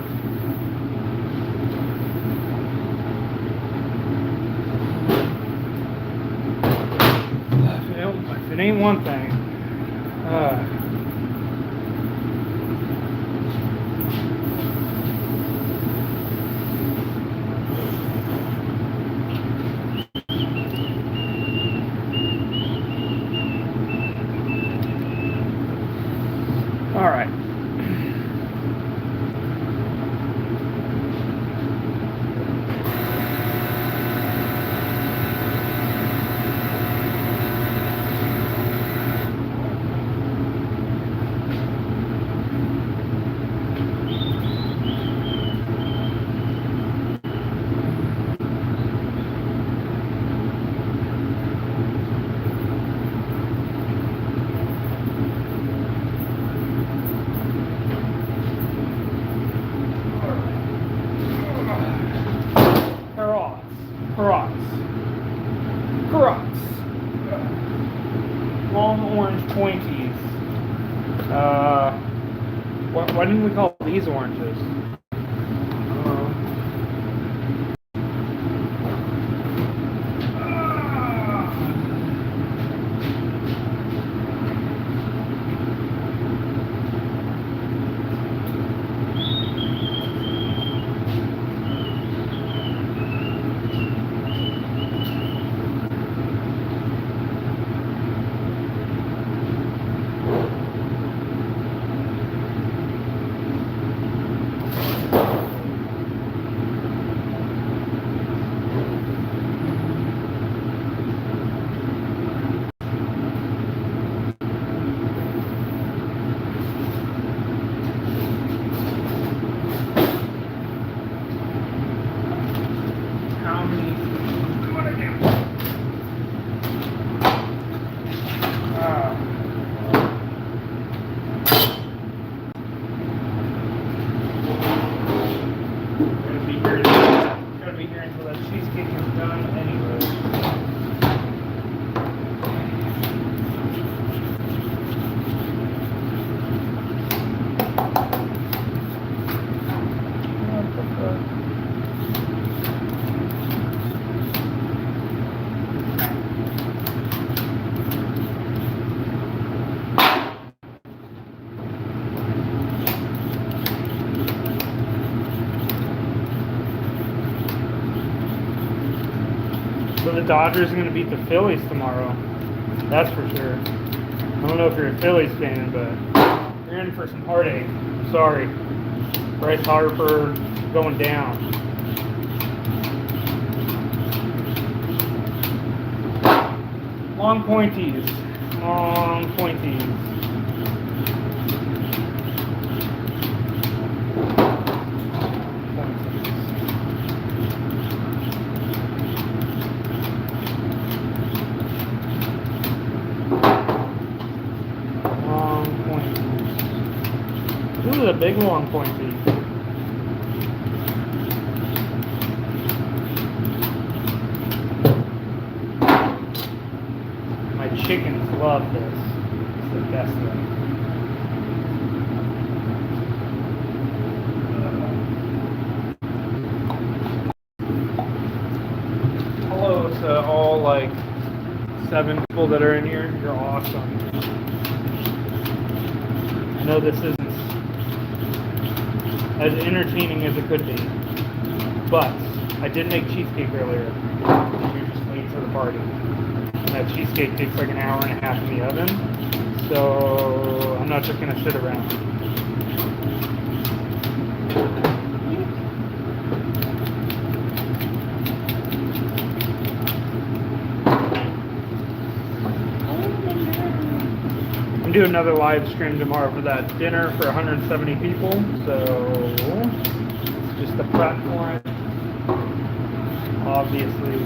If it ain't one thing. All right. Crocs. Long orange pointies. Why didn't we call these oranges? How many? What are you? Gotta be here until that cheesecake is done anyway. So the Dodgers are going to beat the Phillies tomorrow. That's for sure. I don't know if you're a Phillies fan, but you're in for some heartache. I'm sorry. Bryce Harper going down. Long pointies. Long pointies. Ooh, the big long pointy. My chickens love this. It's the best thing. Hello to all like 7 people that are in here. You're awesome. I know this isn't as entertaining as it could be, but I did make cheesecake earlier. You're just late to the party. And that cheesecake takes like an hour and a half in the oven, so I'm not just gonna sit around. I'm doing another live stream tomorrow for that dinner for 170 people, so it's just the prep for it, obviously.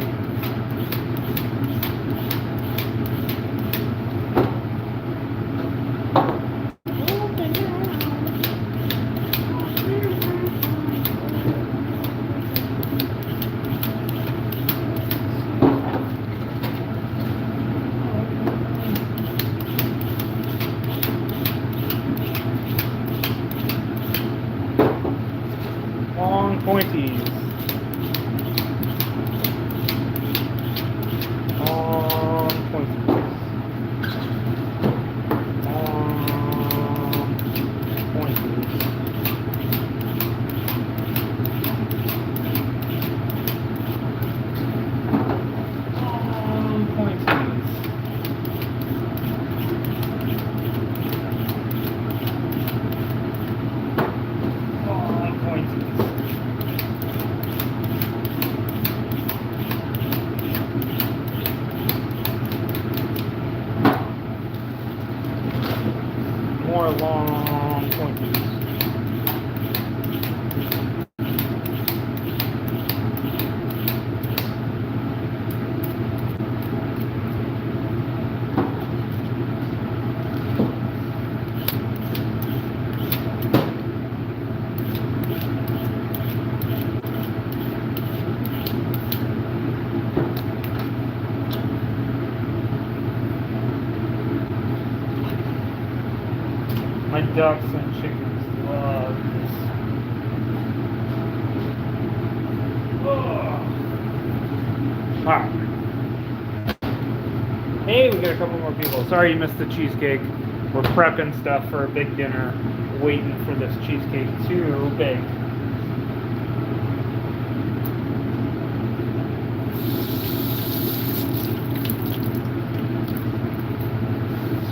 Long pointies. Long pointies. Long pointies. Long pointies. Long pointies. ducks and chickens love this. Oh. Alright. Hey, we got a couple more people. Sorry you missed the cheesecake. We're prepping stuff for a big dinner, waiting for this cheesecake to bake.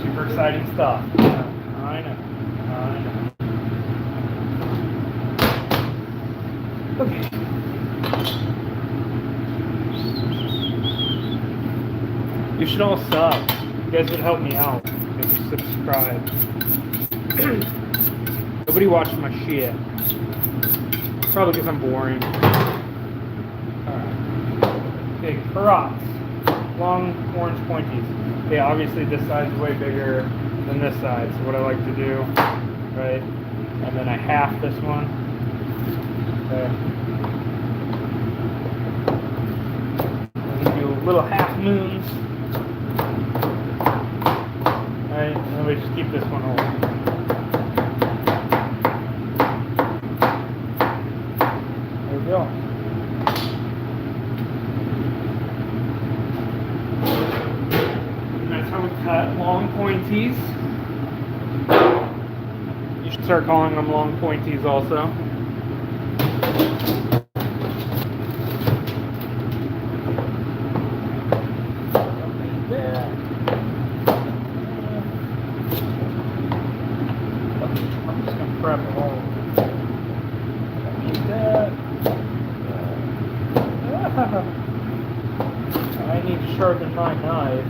Super exciting stuff. I know. Okay. You should all sub. You guys would help me out if you subscribe. Nobody watches my shit. Probably because I'm boring. Alright. Okay, carrots. Long orange pointies. Okay, obviously this side is way bigger than this side. So what I like to do, right? And then I half this one. Okay. And we do little half moons. Right, and then we just keep this one whole. There we go. And that's how we cut long pointies. You should start calling them long pointies also. Prep it all. Need that. I need to sharpen my knife.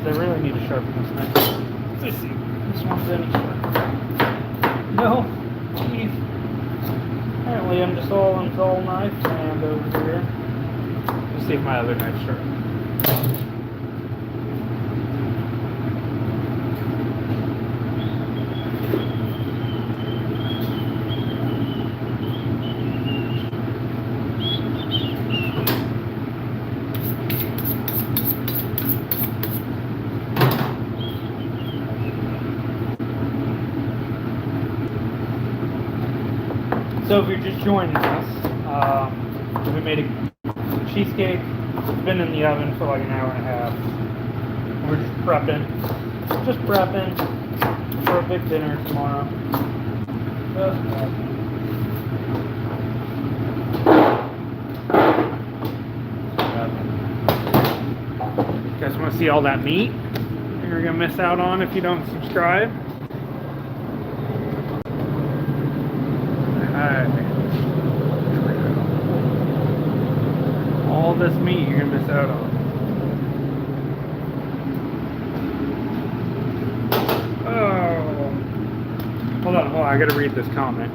I really need to sharpen this knife. Let's see. This one's any sharper. No. Jeez. Apparently I'm just all in dull knife and over here. Let's see if my other knife's sharp. So if you're just joining us, we made a cheesecake. It's been in the oven for like an hour and a half. We're just prepping for a big dinner tomorrow. Just prepping. You guys want to see all that meat you're gonna miss out on if you don't subscribe? All this meat you're gonna miss out on. Oh, hold on, I gotta read this comment.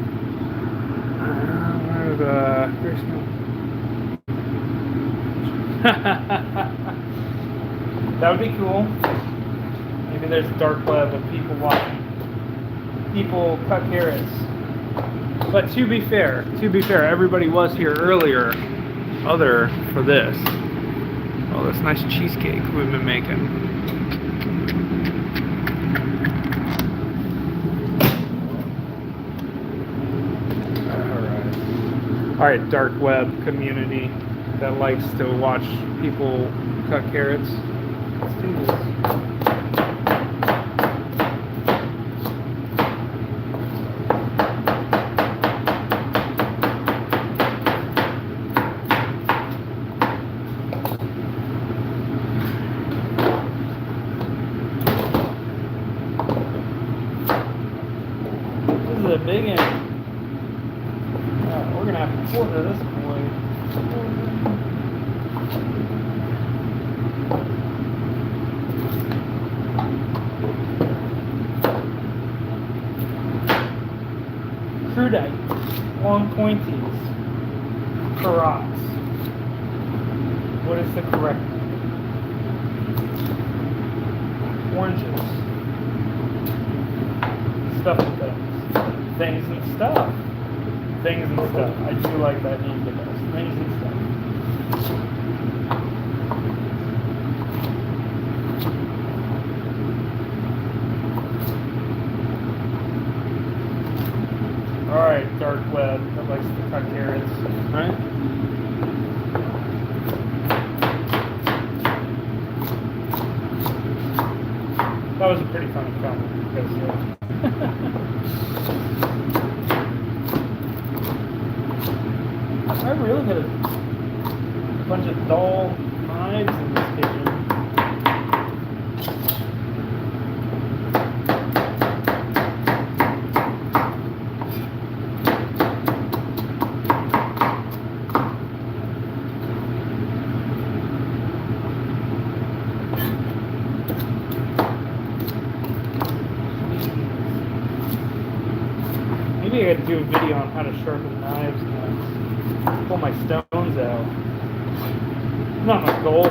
That would be cool. Maybe there's a dark web of people watching people cut carrots. But to be fair, everybody was here earlier, for this. Oh, this nice cheesecake we've been making. All right, dark web community that likes to watch people cut carrots. Let's do this. A big one. We're gonna have to quarter this boy. crudite, long pointies, carrots. What is the correct name? Oranges. Stuff and things. Things and stuff. Things and stuff. I do like that name the best. Things and stuff. Alright, dark web that likes to cut carrots, right? That was a pretty funny comment because I really got a bunch of dull knives in this kitchen. Maybe I gotta do a video on how to sharpen knives and pull my stones out. Not my goal.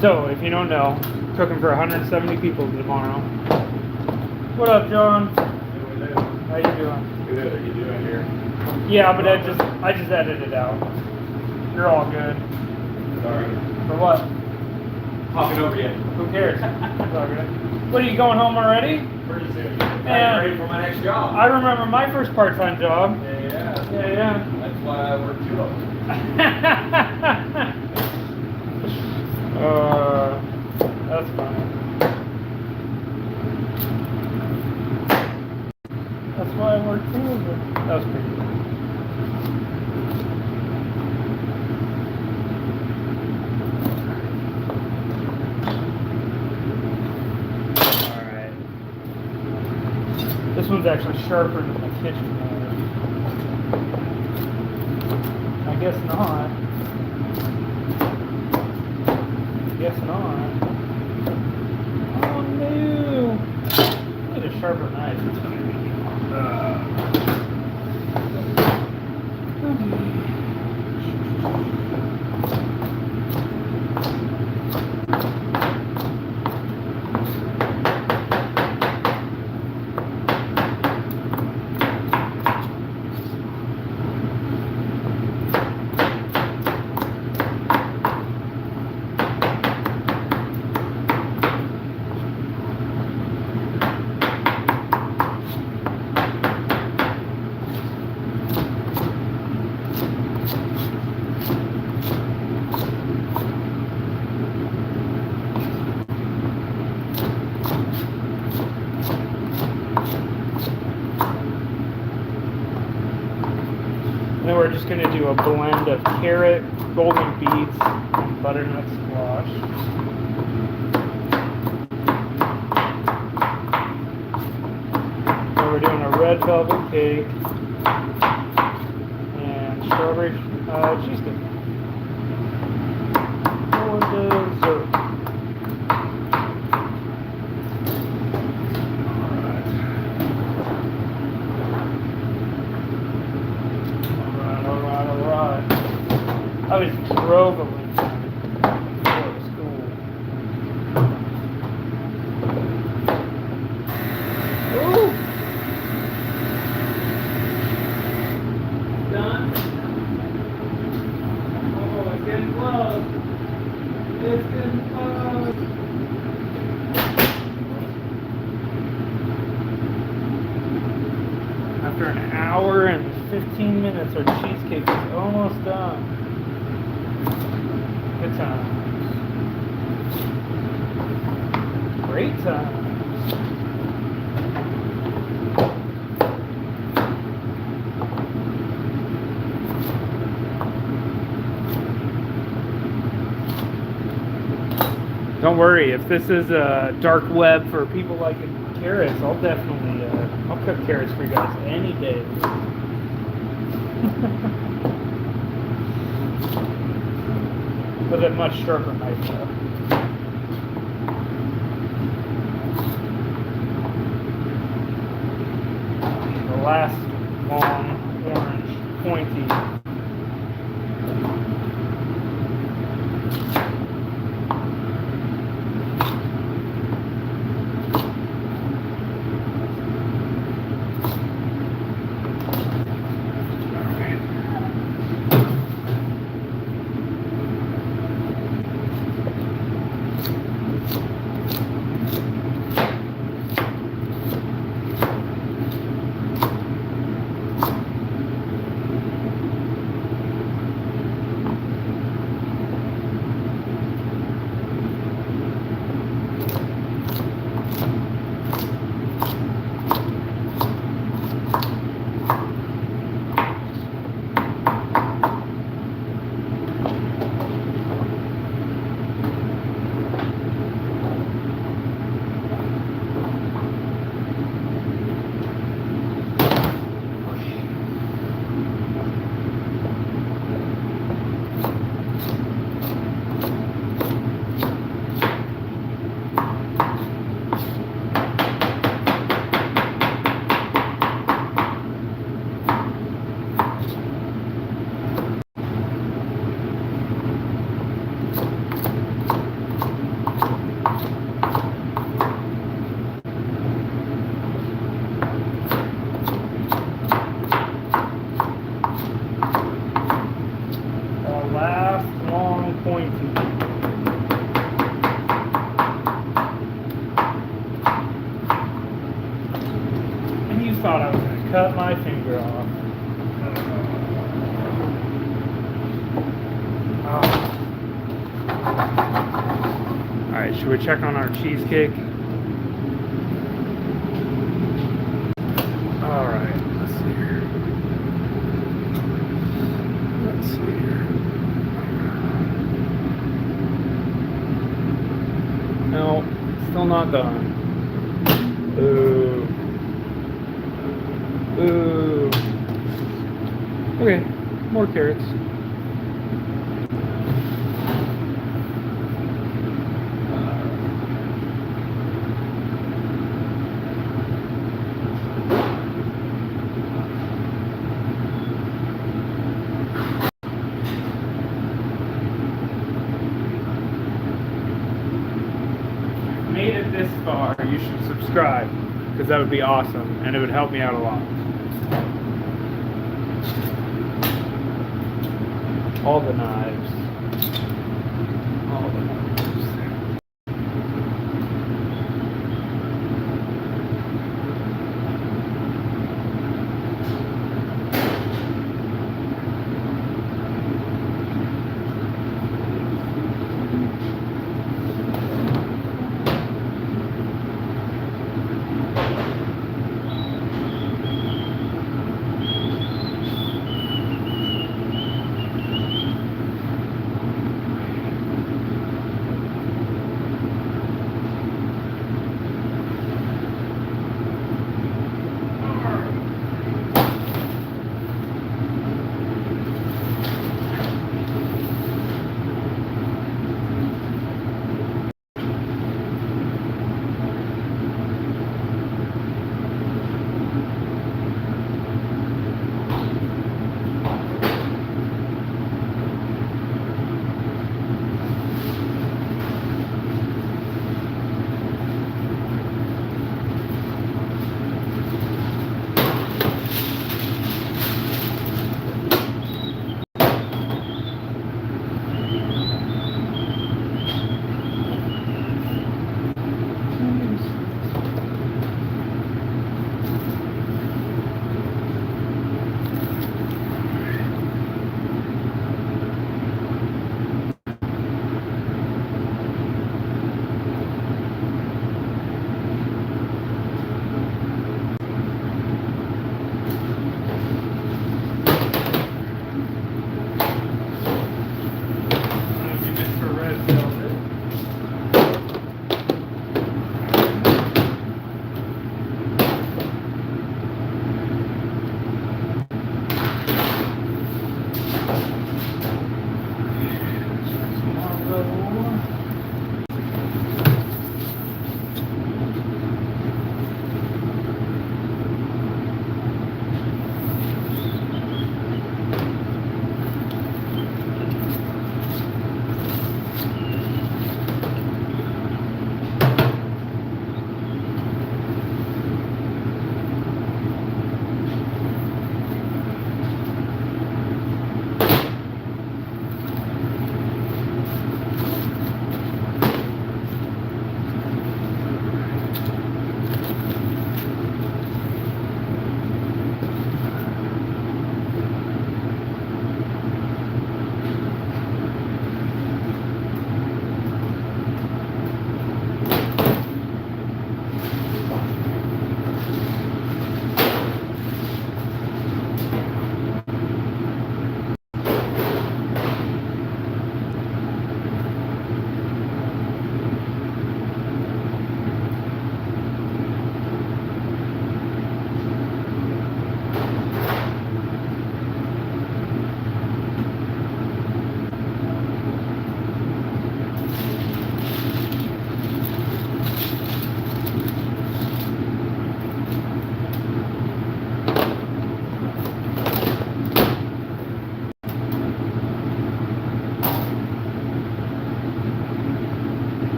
So, if you don't know, cooking for 170 people tomorrow. What up, John? How you doing? Good. Are you doing here? Yeah, but I just edited it out. You're all good. Sorry. For what? Talking over you. Who cares? It's all good. What, are you going home already? Pretty soon. Yeah. I'm ready for my next job. I remember my first part-time job. Yeah. Yeah. That's why I work 2 of them. That's funny. That's why I work too. That was pretty good. Alright. This one's actually sharper than the kitchen knife. I guess not. Guess not. Oh no! I need a sharper knife. It's gonna be. And then we're just going to do a blend of carrot, golden beets, and butternut squash. So we're doing a red velvet cake and strawberry cheesecake for dessert. I was drove a little before school. hour and 15 minutes. Our cheesecake is almost done. Good times. Great times. Don't worry, if this is a dark web for people liking carrots, I'll definitely, I'll cook carrots for you guys any day. With a much sharper knife though. The last long, orange, pointy. Thought I was going to cut my finger off. Oh. Alright, should we check on our cheesecake? Alright, let's see here. Let's see here. No, still not done. Ooh. Ooh. Okay, more carrots. Made it this far, you should subscribe, because that would be awesome and it would help me out a lot. All the knives. All the knives.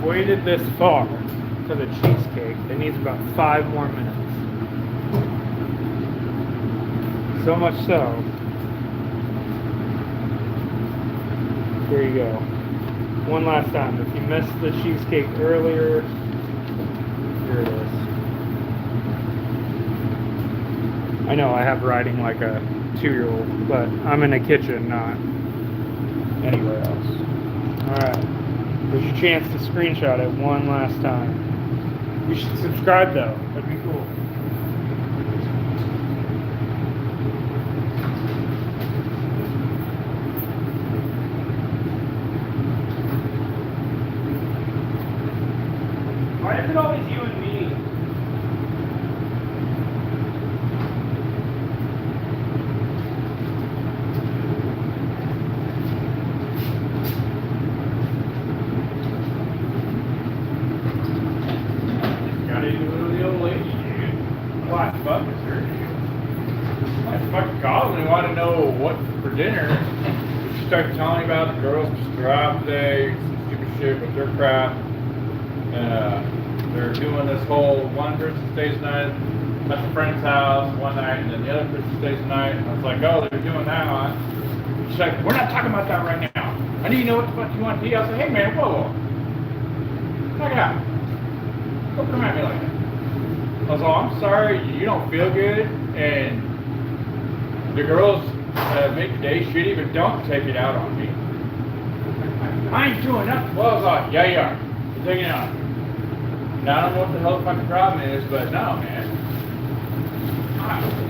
waited this far for the cheesecake. It needs about 5 more minutes. So much so. Here you go. One last time. If you missed the cheesecake earlier, here it is. I know I have writing like a 2-year-old, but I'm in a kitchen, not anywhere else. Alright. There's your chance to screenshot it one last time. You should subscribe though. That'd be cool. Why is it always you and me? Gotta do the old lady, dude. Why the fuck is her? Why the fuck called me? Want to know what's for dinner? She started telling me about the girls just dropped today, some stupid shit with their crap. They're doing this whole one person stays the night at the friend's house one night, and then the other person stays the night. And I was like, oh, they're doing that one. She's like, we're not talking about that right now. I need to know what the fuck you want to be. I was like, hey man, whoa, whoa. Knock it out. Don't come at me like that. I was like, I'm sorry, you don't feel good, and the girls make the day shitty, but don't take it out on me. I ain't doing nothing. Well, I was like, yeah, you are. You're taking it out. Now, I don't know what the hell the fucking problem is, but no, man.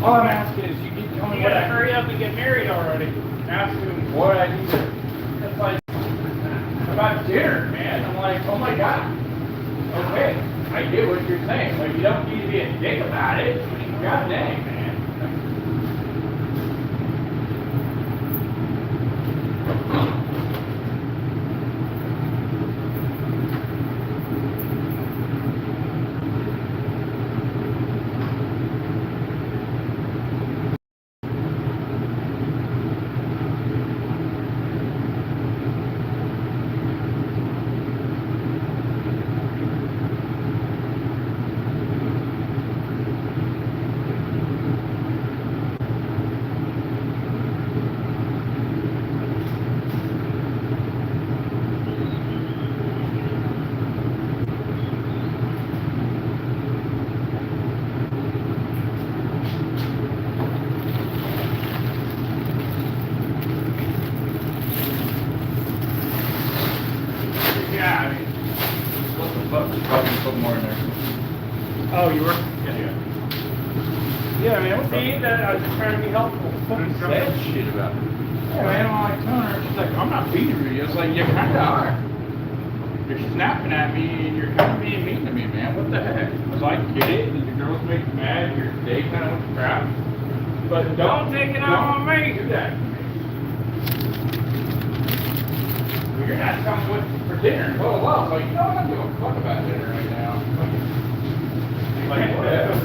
All I'm asking is you keep telling me You gotta hurry up and get married already. asking what I need to. It's like about dinner, man. I'm like, oh my god. Okay, I get what you're saying, but you don't need to be a dick about it. I mean, god dang, man. Yeah, I mean, what the fuck? Probably put more in there. Oh, you were? Yeah. Yeah, man. See, that I was just trying to be helpful. Fucking said shit about it. Yeah, man, I'm like telling her, she's like, I'm not beating you. I was like, you kinda are. You're snapping at me and you're kinda being mean to me, man. What the heck? I was like, get it? Did the girls make you mad? Your day kinda went to crap. But Don't take it out on me. Do that. You're not coming with for dinner. Well, I was like, you know, I'm not giving a fuck about dinner right now. Like, whatever. I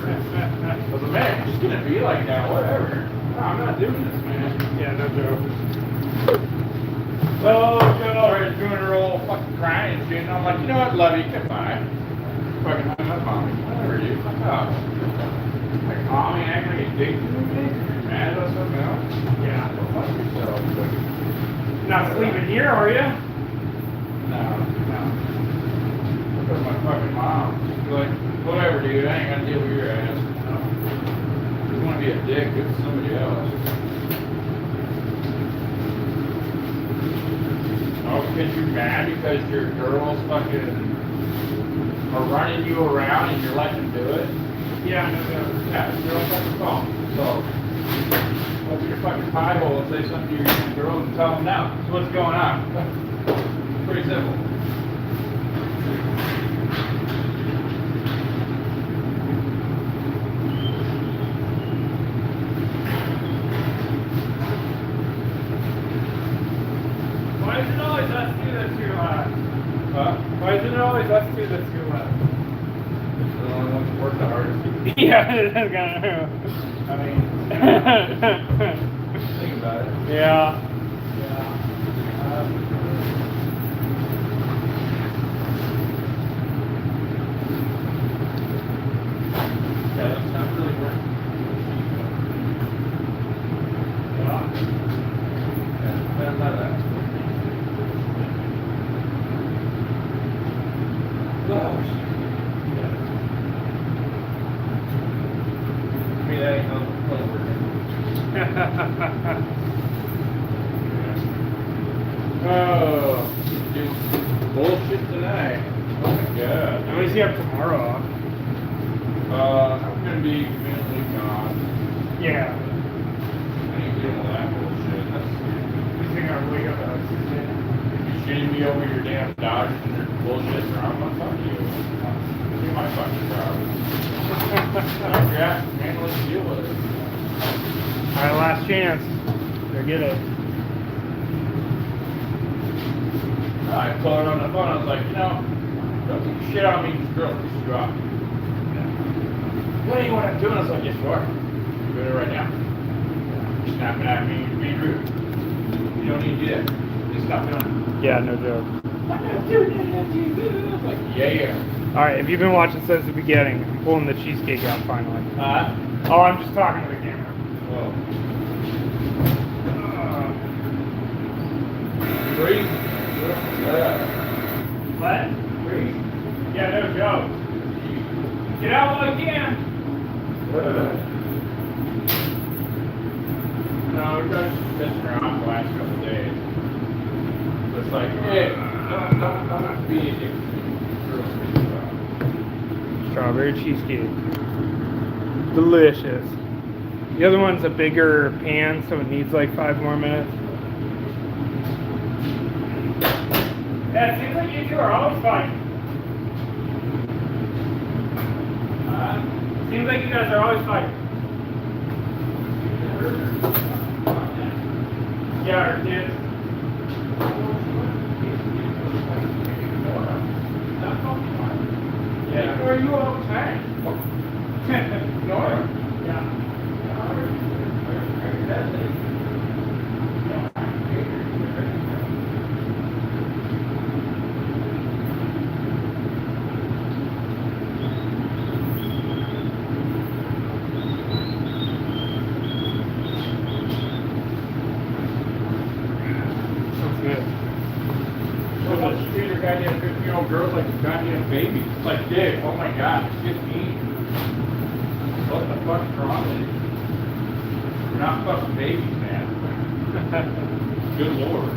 was like, man, it's just gonna be like that, whatever. No, I'm not doing this, man. Yeah, no joke. So, she's doing her old fucking crying and shit, and I'm like, you know what, love you, goodbye. Fucking hung up on me. Whatever, dude, fuck off. Like, mommy acting like a dick to me, you're mad about something else? Yeah. Go fuck yourself. But, Not sleeping here, are you? no. Look at my fucking mom. She's like, whatever, dude, I ain't gonna deal with your ass. If you wanna be a dick, do it to somebody else. Oh, because you're mad because your girls fucking are running you around and you're letting them do it? Yeah, no joke. Yeah, it's your own fucking fault. So, open your fucking pie hole and say something to your girls and tell them now. So what's going on? Pretty simple. Why is it always us two that's too loud? Huh? Why is it always us two that's too loud? It's the only one that worked the hardest. Yeah, that's kind of I mean, think about it. Yeah. hours. I mean, that ain't no flavor. Oh, dude, bullshit tonight. Oh my god. At least you have tomorrow off. I'm gonna be mentally gone. Yeah. I ain't doing all that bullshit. That's You think I wake up at 6 a.m.? you shitting me over your damn Dodgers and your bullshit drama. Fuck you. Do my fucking job. Yeah, man, let's deal with it. Alright, last chance. Better get it. I told her on the phone, I was like, don't take shit on me, this girl pisses you off. What do you want to do? And I was like, yeah, sure. I'm doing it right now. You're snapping at me, you're being rude. You don't need to do that. Just stop doing it. Yeah, no joke. I'm not doing it. I was like, yeah. Alright, if you've been watching since the beginning, I'm pulling the cheesecake out finally. Oh, I'm just talking to the camera. Whoa. Breathe. What? Breathe. Yeah, no joke. Get out while you can. No, we're just pissing around the last couple of days. So it's like, hey, don't be addicted to Strawberry cheesecake. Delicious. The other one's a bigger pan, so it needs like 5 more minutes. Yeah, it seems like you two are always fighting. Seems like you guys are always fighting. Yeah, our kids. Yeah. Where are you all the time? Nora? Yeah. Sounds good. Well, let's treat your goddamn 15-year-old girls like a goddamn baby. It's like, Dick, oh my god, it's 15. What the fuck's wrong with you? We're not fucking babies, man. Good lord.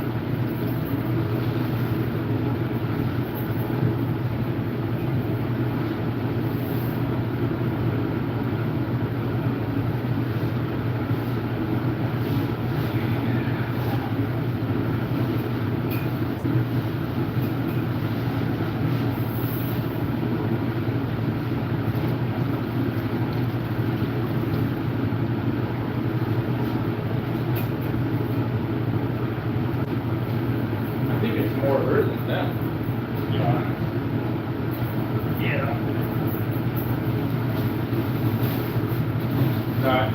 I think it's more her than them. Yeah.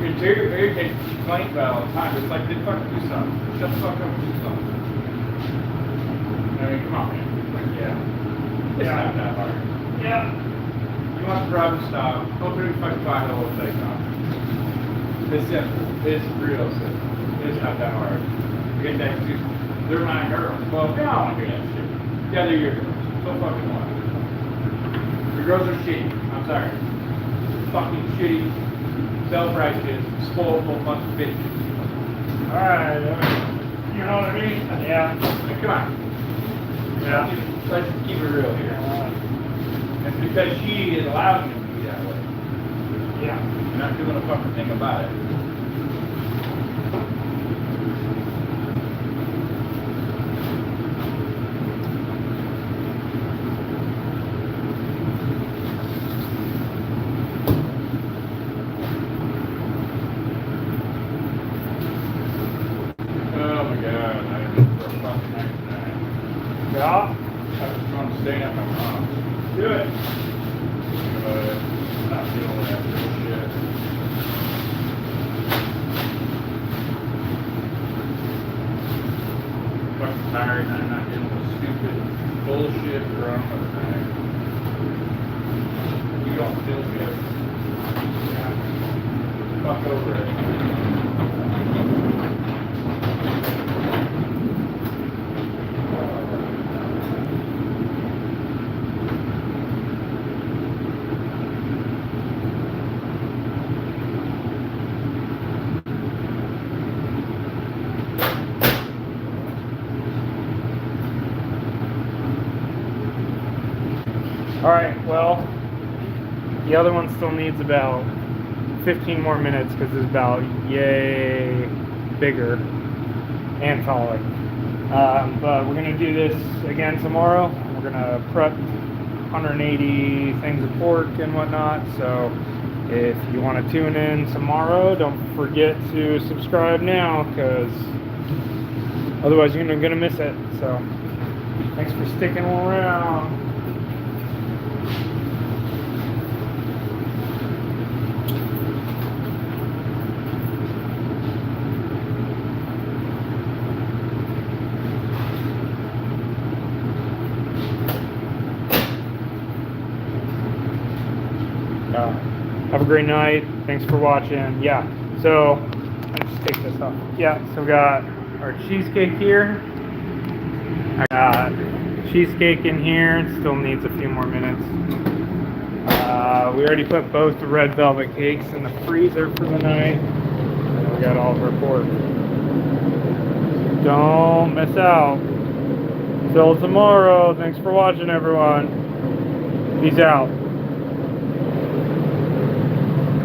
It irritates me. She complains about it all the time. It's like, then fucking do something. Shut the fuck up and do something. I mean, come on, man. Like, yeah. It's not that hard. Yeah. You want the problem stop? Go through fucking find the whole thing off. It's simple. It's real simple. It's not that hard. Get that excuse. They're my girls. Well, they all want to do that shit. Yeah, they're your girls. So fucking what? Your girls are shitty. I'm sorry. Fucking shitty, self-righteous, spoiled bunch of bitches. Alright. You know what I mean? Yeah. Like, come on. Yeah. Let's just keep it real here. It's because she is allowing you to be that way. Yeah. You're not doing a fucking thing about it. Oh my god, I just for a fucking night tonight. Yeah. I was going to stay at my mom's. Do it. Not dealing with that bullshit. Fucking tired and I'm not dealing with stupid bullshit drama tonight. You don't feel good. Yeah. Fuck over it. Alright, well, the other one still needs about 15 more minutes because it's about yay bigger and taller. But we're going to do this again tomorrow. We're going to prep 180 things of pork and whatnot. So if you want to tune in tomorrow, don't forget to subscribe now because otherwise you're going to miss it. So thanks for sticking around. Have a great night. Thanks for watching. Yeah, so let's just take this off. Yeah, so we got our cheesecake here. I got cheesecake in here. It still needs a few more minutes. We already put both the red velvet cakes in the freezer for the night. And we got all of our pork. Don't miss out. Till tomorrow. Thanks for watching, everyone. Peace out.